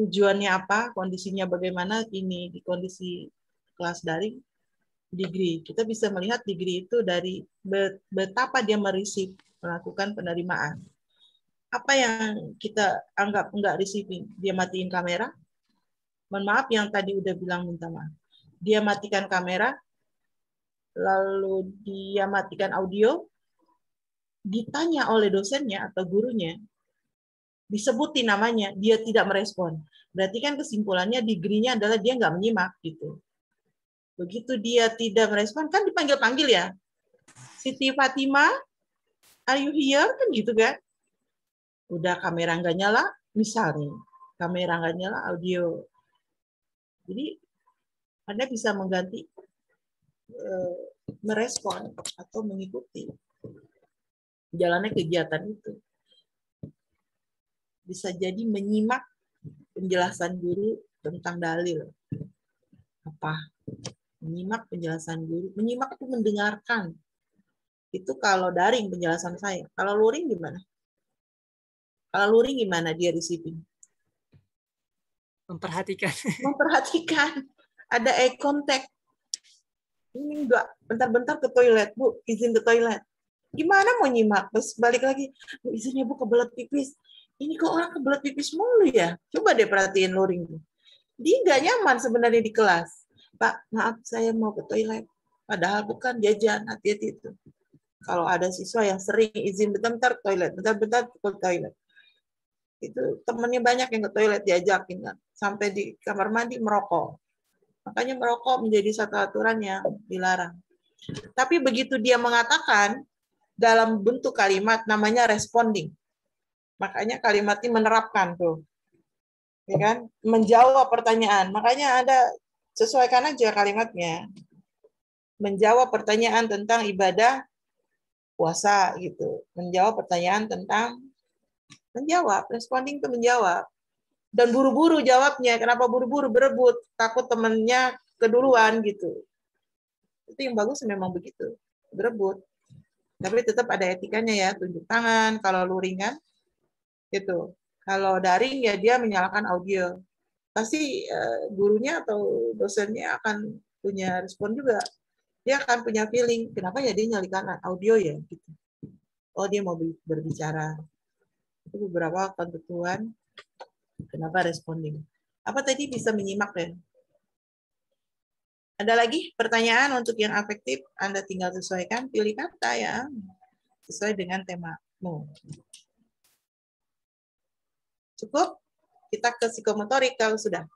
tujuannya apa, kondisinya bagaimana, ini di kondisi kelas daring, degree. Kita bisa melihat degree itu dari betapa dia mereceive, melakukan penerimaan. Apa yang kita anggap enggak receiving? Dia matiin kamera. Mohon maaf yang tadi udah bilang minta maaf. Dia matikan kamera, lalu dia matikan audio, ditanya oleh dosennya atau gurunya, disebutin namanya, dia tidak merespon. Berarti kan kesimpulannya degree-nya adalah dia nggak menyimak gitu. Begitu dia tidak merespon, kan dipanggil-panggil ya. Siti Fatima, are you here? Kan gitu kan. Udah kamera nggak nyala, misalnya. Kamera nggak nyala, audio. Jadi, Anda bisa mengganti, merespon, atau mengikuti jalannya kegiatan itu. Bisa jadi menyimak penjelasan guru tentang dalil. Apa? Menyimak penjelasan guru. Menyimak itu mendengarkan. Itu kalau daring penjelasan saya. Kalau luring gimana? Kalau luring gimana dia receiving? Memperhatikan. Memperhatikan. Ada eye contact. Ini enggak, bentar-bentar ke toilet, Bu, izin ke toilet. Gimana mau nyimak? Terus balik lagi, Bu, izinnya Bu kebelet pipis. Ini kok orang kebelet pipis mulu ya? Coba deh perhatiin luring. Dia nggak nyaman sebenarnya di kelas. Pak, maaf saya mau ke toilet. Padahal bukan jajan, hati-hati itu. Kalau ada siswa yang sering izin bentar-bentar ke toilet, bentar-bentar ke toilet. Itu temennya banyak yang ke toilet diajakin kan. Sampai di kamar mandi merokok. Makanya merokok menjadi satu aturan yang dilarang. Tapi begitu dia mengatakan dalam bentuk kalimat namanya responding. Makanya kalimat ini menerapkan tuh. Ya kan? Menjawab pertanyaan. Makanya ada sesuaikan aja kalimatnya. Menjawab pertanyaan tentang ibadah puasa gitu. Menjawab pertanyaan tentang menjawab, responding itu menjawab. Dan buru-buru jawabnya. Kenapa buru-buru? Berebut, takut temennya keduluan gitu. Itu yang bagus memang begitu. Berebut. Tapi tetap ada etikanya ya, tunjuk tangan kalau luring kan. Gitu. Kalau daring ya dia menyalakan audio. Pasti gurunya atau dosennya akan punya respon juga. Dia akan punya feeling, kenapa ya dia nyalakan audio ya gitu. Oh, dia mau berbicara. Itu beberapa ketentuan kenapa responding. Apa tadi bisa menyimak ya? Ada lagi pertanyaan untuk yang afektif? Anda tinggal sesuaikan, pilih kata ya. Sesuai dengan temamu. Cukup? Kita ke psikomotorik kalau sudah.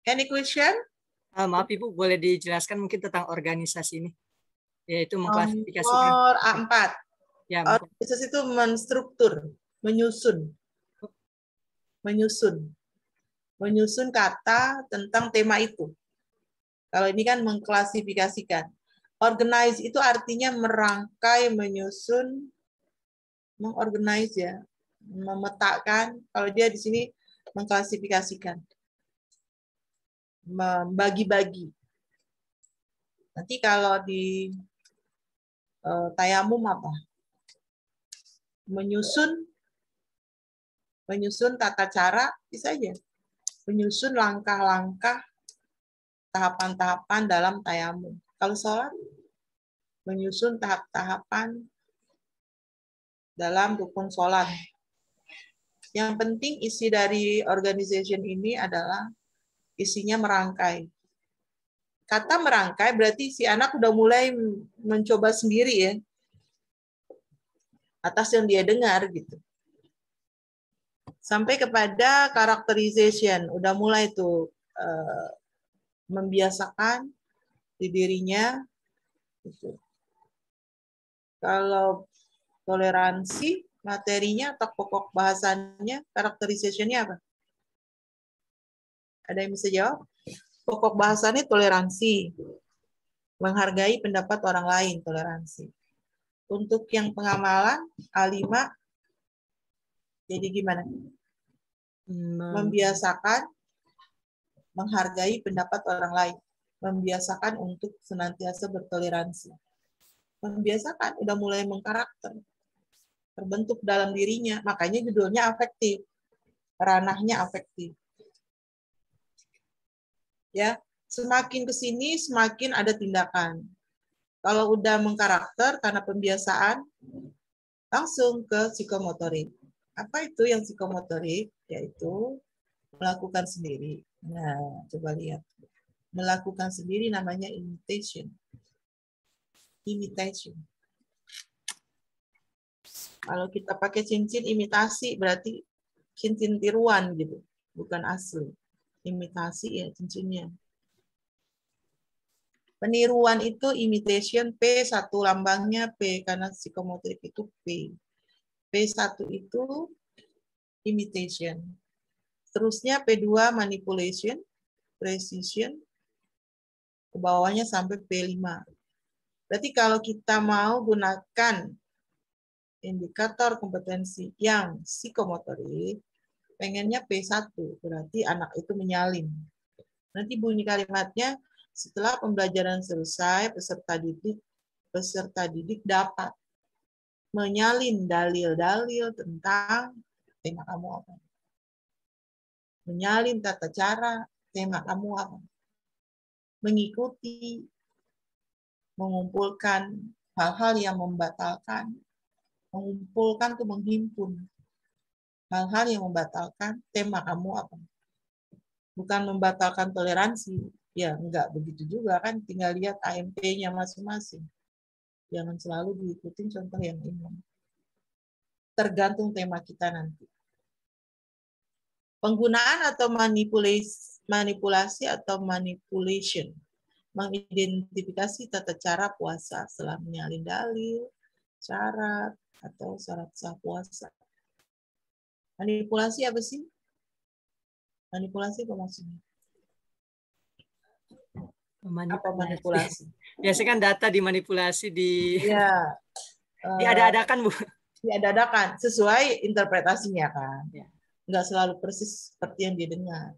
Any question? Maaf Ibu, boleh dijelaskan mungkin tentang organisasi ini? Yaitu mengklasifikasikan. Nomor A4. Ya, organisasi itu menstruktur, menyusun. Menyusun kata tentang tema itu. Kalau ini kan mengklasifikasikan. Organize itu artinya merangkai, menyusun, mengorganize ya, memetakan. Kalau dia di sini mengklasifikasikan, membagi-bagi. Nanti kalau di tayamum apa? Menyusun tata cara, bisa aja. Menyusun langkah-langkah, tahapan-tahapan dalam tayamum. Kalau sholat, menyusun tahap-tahapan dalam rukun sholat. Yang penting isi dari organization ini adalah isinya merangkai. Kata merangkai berarti si anak udah mulai mencoba sendiri ya, atas yang dia dengar gitu. Sampai kepada characterization, udah mulai tuh membiasakan di dirinya. Gitu. Kalau toleransi, materinya atau pokok bahasanya, karakterisasinya apa? Ada yang bisa jawab? Pokok bahasanya toleransi. Menghargai pendapat orang lain, toleransi. Untuk yang pengamalan, A5, jadi gimana? Membiasakan, menghargai pendapat orang lain. Membiasakan untuk senantiasa bertoleransi. Membiasakan, udah mulai mengkarakter. Terbentuk dalam dirinya, makanya judulnya afektif. Ranahnya afektif. Ya, semakin ke sini semakin ada tindakan. Kalau udah mengkarakter karena pembiasaan, langsung ke psikomotorik. Apa itu yang psikomotorik? Yaitu melakukan sendiri. Nah, coba lihat. Melakukan sendiri namanya imitation. Imitation. Kalau kita pakai cincin imitasi, berarti cincin tiruan gitu, bukan asli. Imitasi ya cincinnya. Peniruan itu imitation, P1 lambangnya P, karena psikomotorik itu P. P1 itu imitation. Terusnya P2 manipulation, precision, ke bawahnya sampai P5. Berarti kalau kita mau gunakan indikator kompetensi yang psikomotorik, pengennya P1, berarti anak itu menyalin. Nanti bunyi kalimatnya, setelah pembelajaran selesai, peserta didik dapat menyalin dalil-dalil tentang tema kamu apa. Menyalin tata cara, tema kamu apa? Mengikuti, mengumpulkan hal-hal yang membatalkan, mengumpulkan tuh menghimpun hal-hal yang membatalkan. Tema kamu apa? Bukan membatalkan toleransi, ya enggak begitu juga kan, tinggal lihat AMP-nya masing-masing. Jangan selalu diikuti contoh yang ini. Tergantung tema kita nanti. Penggunaan atau manipulasi atau manipulation. Mengidentifikasi tata cara puasa setelah menyalin dalil, syarat, atau syarat sah puasa. Manipulasi apa sih? Manipulasi apa maksudnya? Apa manipulasi? Biasanya kan data dimanipulasi Ya, diada-adakan, Bu. diada-adakan sesuai interpretasinya kan. Ya. Nggak selalu persis seperti yang dia dengar.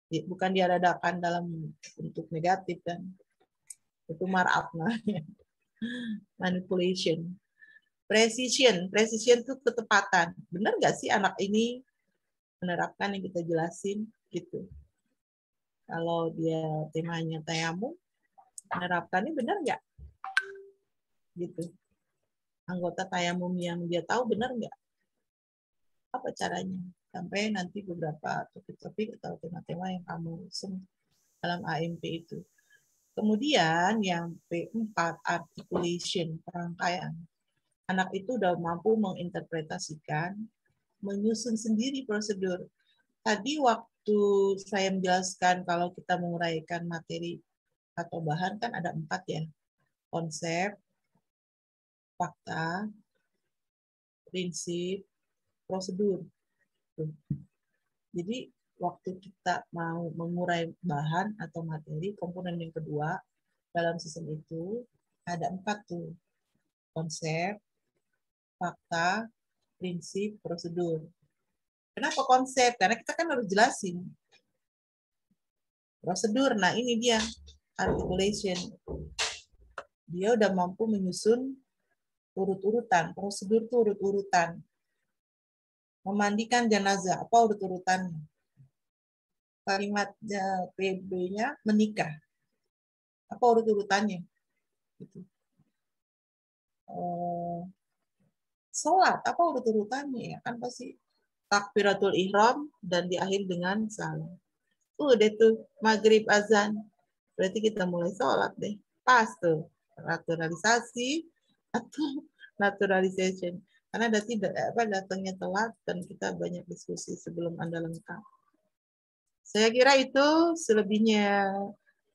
Bukan diada-adakan dalam bentuk negatif kan. Itu markup namanya. Manipulation. Precision itu ketepatan. Benar nggak sih anak ini menerapkan yang kita jelasin gitu? Kalau dia temanya tayamum, menerapkannya benar nggak? Gitu. Anggota tayamum yang dia tahu benar nggak? Apa caranya? Sampai nanti beberapa topik-topik atau tema-tema yang kamu usung dalam AMP itu. Kemudian yang P4, articulation, perangkaian. Anak itu udah mampu menginterpretasikan, menyusun sendiri prosedur. Tadi waktu saya menjelaskan kalau kita menguraikan materi atau bahan kan ada 4 ya. Konsep, fakta, prinsip, prosedur. Jadi waktu kita mau mengurai bahan atau materi, komponen yang kedua dalam sistem itu ada 4 tuh. Konsep, fakta, prinsip, prosedur. Kenapa konsep? Karena kita kan harus jelasin. Prosedur, nah ini dia, articulation. Dia udah mampu menyusun urut-urutan, prosedur itu urut-urutan. Memandikan jenazah, apa urut-urutannya? Kalimat PB-nya menikah. Apa urut-urutannya? Gitu. Sholat, apa urut-urutannya ya? Kan pasti takbiratul ihram dan diakhiri dengan salam. Udah tuh, maghrib azan. Berarti kita mulai sholat deh. Pas tuh, naturalisasi atau naturalization. Karena datangnya telat dan kita banyak diskusi sebelum Anda lengkap. Saya kira itu selebihnya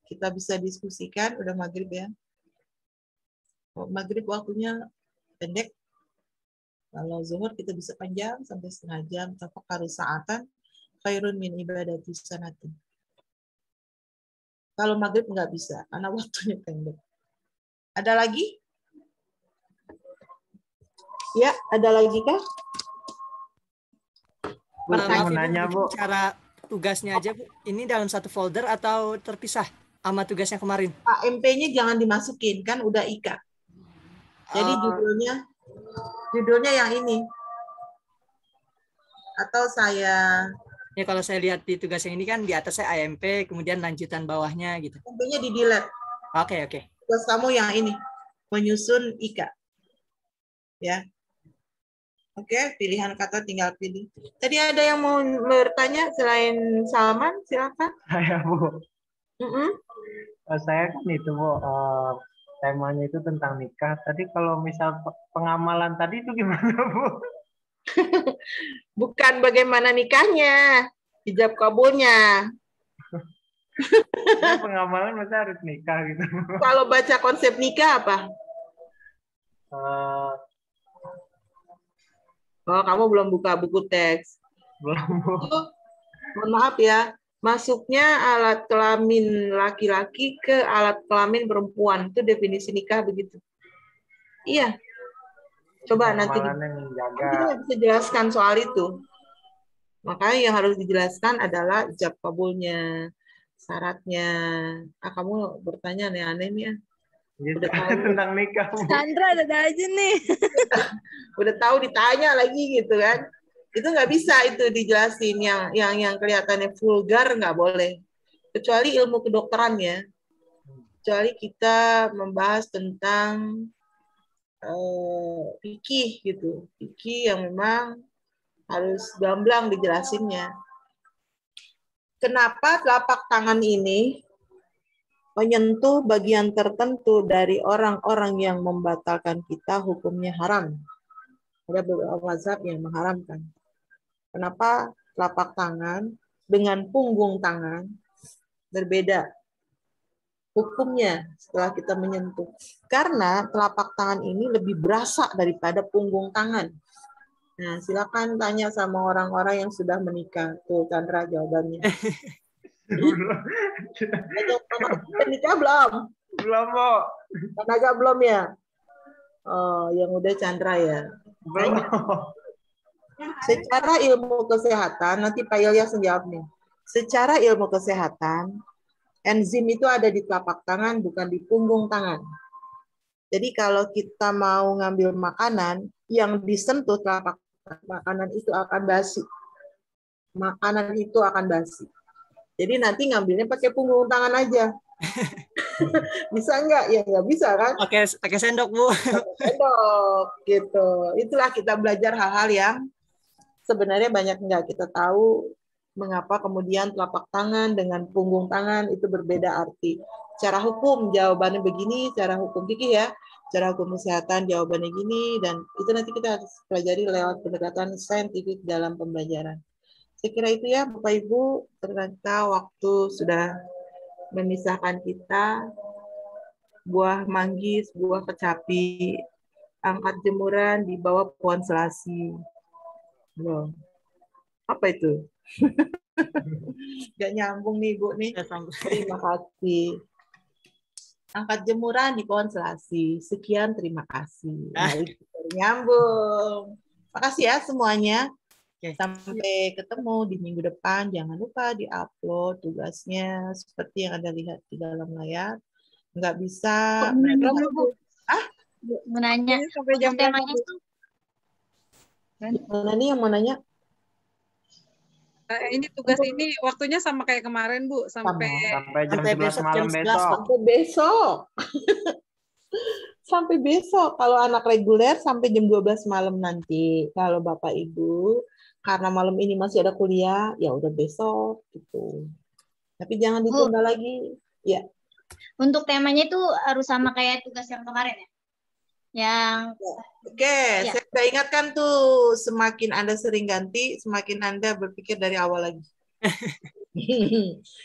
kita bisa diskusikan. Udah maghrib ya. Maghrib waktunya pendek. Kalau zuhur kita bisa panjang sampai setengah jam. Tafakkaru sa'atan khairun min ibadati sanatin. Kalau maghrib nggak bisa, karena waktunya pendek. Ada lagi? Ya, ada lagi kah? Maaf, Bu, cara tugasnya aja, Bu. Ini dalam satu folder atau terpisah sama tugasnya kemarin? AMP-nya jangan dimasukin, kan udah IKA. Jadi judulnya yang ini. Atau saya... Ya kalau saya lihat di tugas yang ini kan di atasnya AMP, kemudian lanjutan bawahnya gitu. AMP-nya di-delete. Oke. Tugas kamu yang ini, menyusun IKA. Ya. Oke, pilihan kata tinggal pilih. Tadi ada yang mau bertanya selain Salman, silakan. Saya, Bu. Saya kan itu, Bu, temanya itu tentang nikah. Tadi kalau misal pengamalan tadi itu gimana, Bu? Bukan bagaimana nikahnya, ijab kabulnya. Pengamalan masa harus nikah gitu. Kalau baca konsep nikah apa? Oh, kamu belum buka buku teks. Belum. Mohon maaf ya, masuknya alat kelamin laki-laki ke alat kelamin perempuan. Itu definisi nikah begitu. Iya. Coba nanti kita bisa jelaskan soal itu. Makanya yang harus dijelaskan adalah ijab kabulnya, syaratnya. Kamu bertanya aneh-aneh nih ya. Udah tahu tentang nikah. Sandra ada aja nih. Udah tahu ditanya lagi gitu kan. Itu nggak bisa itu dijelasin yang kelihatannya vulgar nggak boleh. kecuali ilmu kedokteran ya. Kecuali kita membahas tentang fikih gitu. Fikih yang memang harus gamblang dijelasinnya. Kenapa telapak tangan ini menyentuh bagian tertentu dari orang-orang yang membatalkan kita hukumnya haram? Ada beberapa mazhab yang mengharamkan. Kenapa telapak tangan dengan punggung tangan berbeda hukumnya setelah kita menyentuh? Karena telapak tangan ini lebih berasa daripada punggung tangan. Nah, silakan tanya sama orang-orang yang sudah menikah. Tuh, Chandra jawabannya. Udah nikah belum? Belum, Bu. Tenaga belum ya? Oh, yang udah Chandra ya. Belum. Secara ilmu kesehatan, nanti Pak Ilyas menjawab nih. Secara ilmu kesehatan, enzim itu ada di telapak tangan, bukan di punggung tangan. Jadi kalau kita mau ngambil makanan, yang disentuh telapak makanan itu akan basi. Makanan itu akan basi. Jadi nanti ngambilnya pakai punggung tangan aja. Bisa nggak? Ya nggak bisa kan? Pakai sendok, Bu. Sendok gitu. Itulah kita belajar hal-hal yang sebenarnya banyak nggak kita tahu mengapa kemudian telapak tangan dengan punggung tangan itu berbeda arti. Secara hukum jawabannya begini, secara hukum fikih ya, secara hukum kesehatan jawabannya gini, dan itu nanti kita harus pelajari lewat pendekatan saintifik dalam pembelajaran. Saya kira itu ya Bapak Ibu, ternyata waktu sudah memisahkan kita. Buah manggis, buah kecapi, angkat jemuran di bawah pohon selasi. Loh. Apa itu? Gak nyambung nih Bu nih. Terima kasih. Angkat jemuran di pohon selasi. Sekian, terima kasih. Nah, nyambung. Makasih ya semuanya. Sampai ketemu di minggu depan. Jangan lupa di-upload tugasnya seperti yang Anda lihat di dalam layar. Nggak bisa. Menanya sampai jam temanya itu Mana nih yang mau nanya? Ini tugas ini waktunya sama kayak kemarin, Bu, sampai jam 11 malam besok. Sampai besok. Sampai besok. Kalau anak reguler sampai jam 12 malam nanti. Kalau Bapak Ibu, karena malam ini masih ada kuliah, ya udah besok gitu. Tapi jangan ditunda lagi. Ya. untuk temanya itu harus sama kayak tugas yang kemarin ya. Oke, saya sudah ingatkan tuh, semakin Anda sering ganti, semakin Anda berpikir dari awal lagi.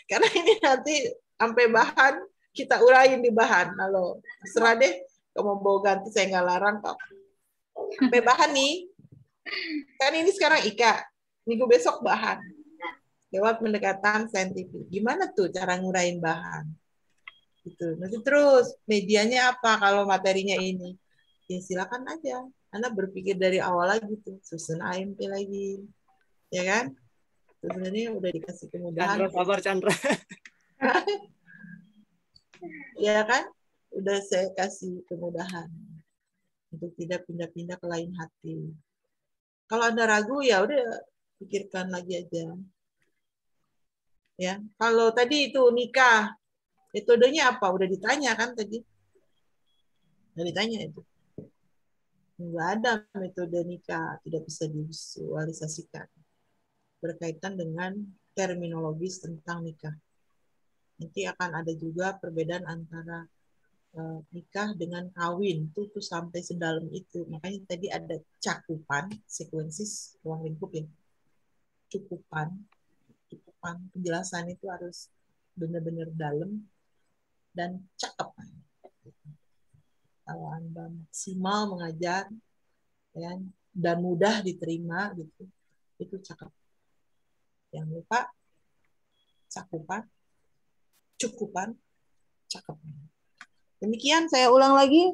Karena ini nanti sampai bahan, kita urain di bahan. Halo, serah deh, kalau mau ganti saya nggak larang kok. Sampai bahan nih, kan ini sekarang Ika, minggu besok bahan. Lewat pendekatan saintifik. Gimana tuh cara ngurain bahan? Gitu. Nanti terus, medianya apa kalau materinya ini? Ya silakan aja. Anda berpikir dari awal lagi tuh, susun AMP lagi. Ya kan? Sebenarnya udah dikasih kemudahan. Sabar Chandra. Ya kan? Udah saya kasih kemudahan untuk tidak pindah-pindah ke lain hati. Kalau Anda ragu ya udah pikirkan lagi aja. Ya, kalau tadi itu nikah, metodenya apa? Udah ditanya kan tadi? Udah ditanya itu. Nggak ada metode nikah, tidak bisa divisualisasikan berkaitan dengan terminologis tentang nikah. Nanti akan ada juga perbedaan antara nikah dengan kawin, itu tuh sampai sedalam itu. Makanya tadi ada cakupan, sekuensis, ruang lingkup ya. Cukupan, penjelasan itu harus benar-benar dalam dan cakep. Kalau Anda maksimal mengajar ya, dan mudah diterima gitu, itu cakep. Jangan lupa cakupan, cukupan, cakep. Demikian saya ulang lagi,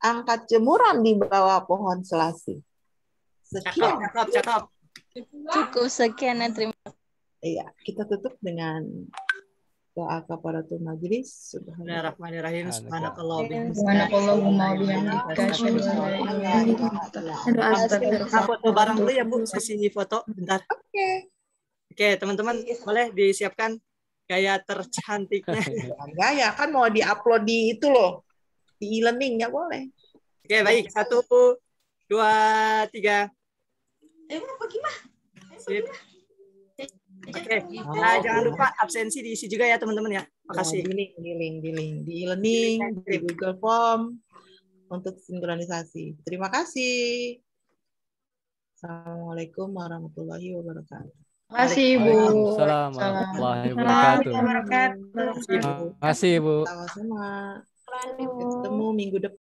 angkat jemuran di bawah pohon selasi. Sekian. Cakep. Cukup sekian dan terima kasih. Iya, kita tutup dengan doa kafaratul majlis. Bismillahirrahmanirrahim. Subhanakallahumma wa bihamdika asyhadu an la ilaha illa anta Foto bareng dulu ya Bu, sesi foto bentar. Oke. Oke, teman-teman boleh disiapkan gaya tercantiknya. Enggak ya, kan mau diupload di itu loh. Di e-learning, nggak boleh. Oke, baik. 1, 2, 3. Sip. Oke. Nah, jangan lupa absensi diisi juga ya, teman-teman ya. Makasih. Di link. Di e-learning, di Google Form untuk sinkronisasi. Terima kasih. Assalamualaikum warahmatullahi wabarakatuh. Terima kasih, Bu. Waalaikumsalam warahmatullahi wabarakatuh. Terima kasih. Terima kasih, Bu. Sama-sama. Ketemu minggu depan.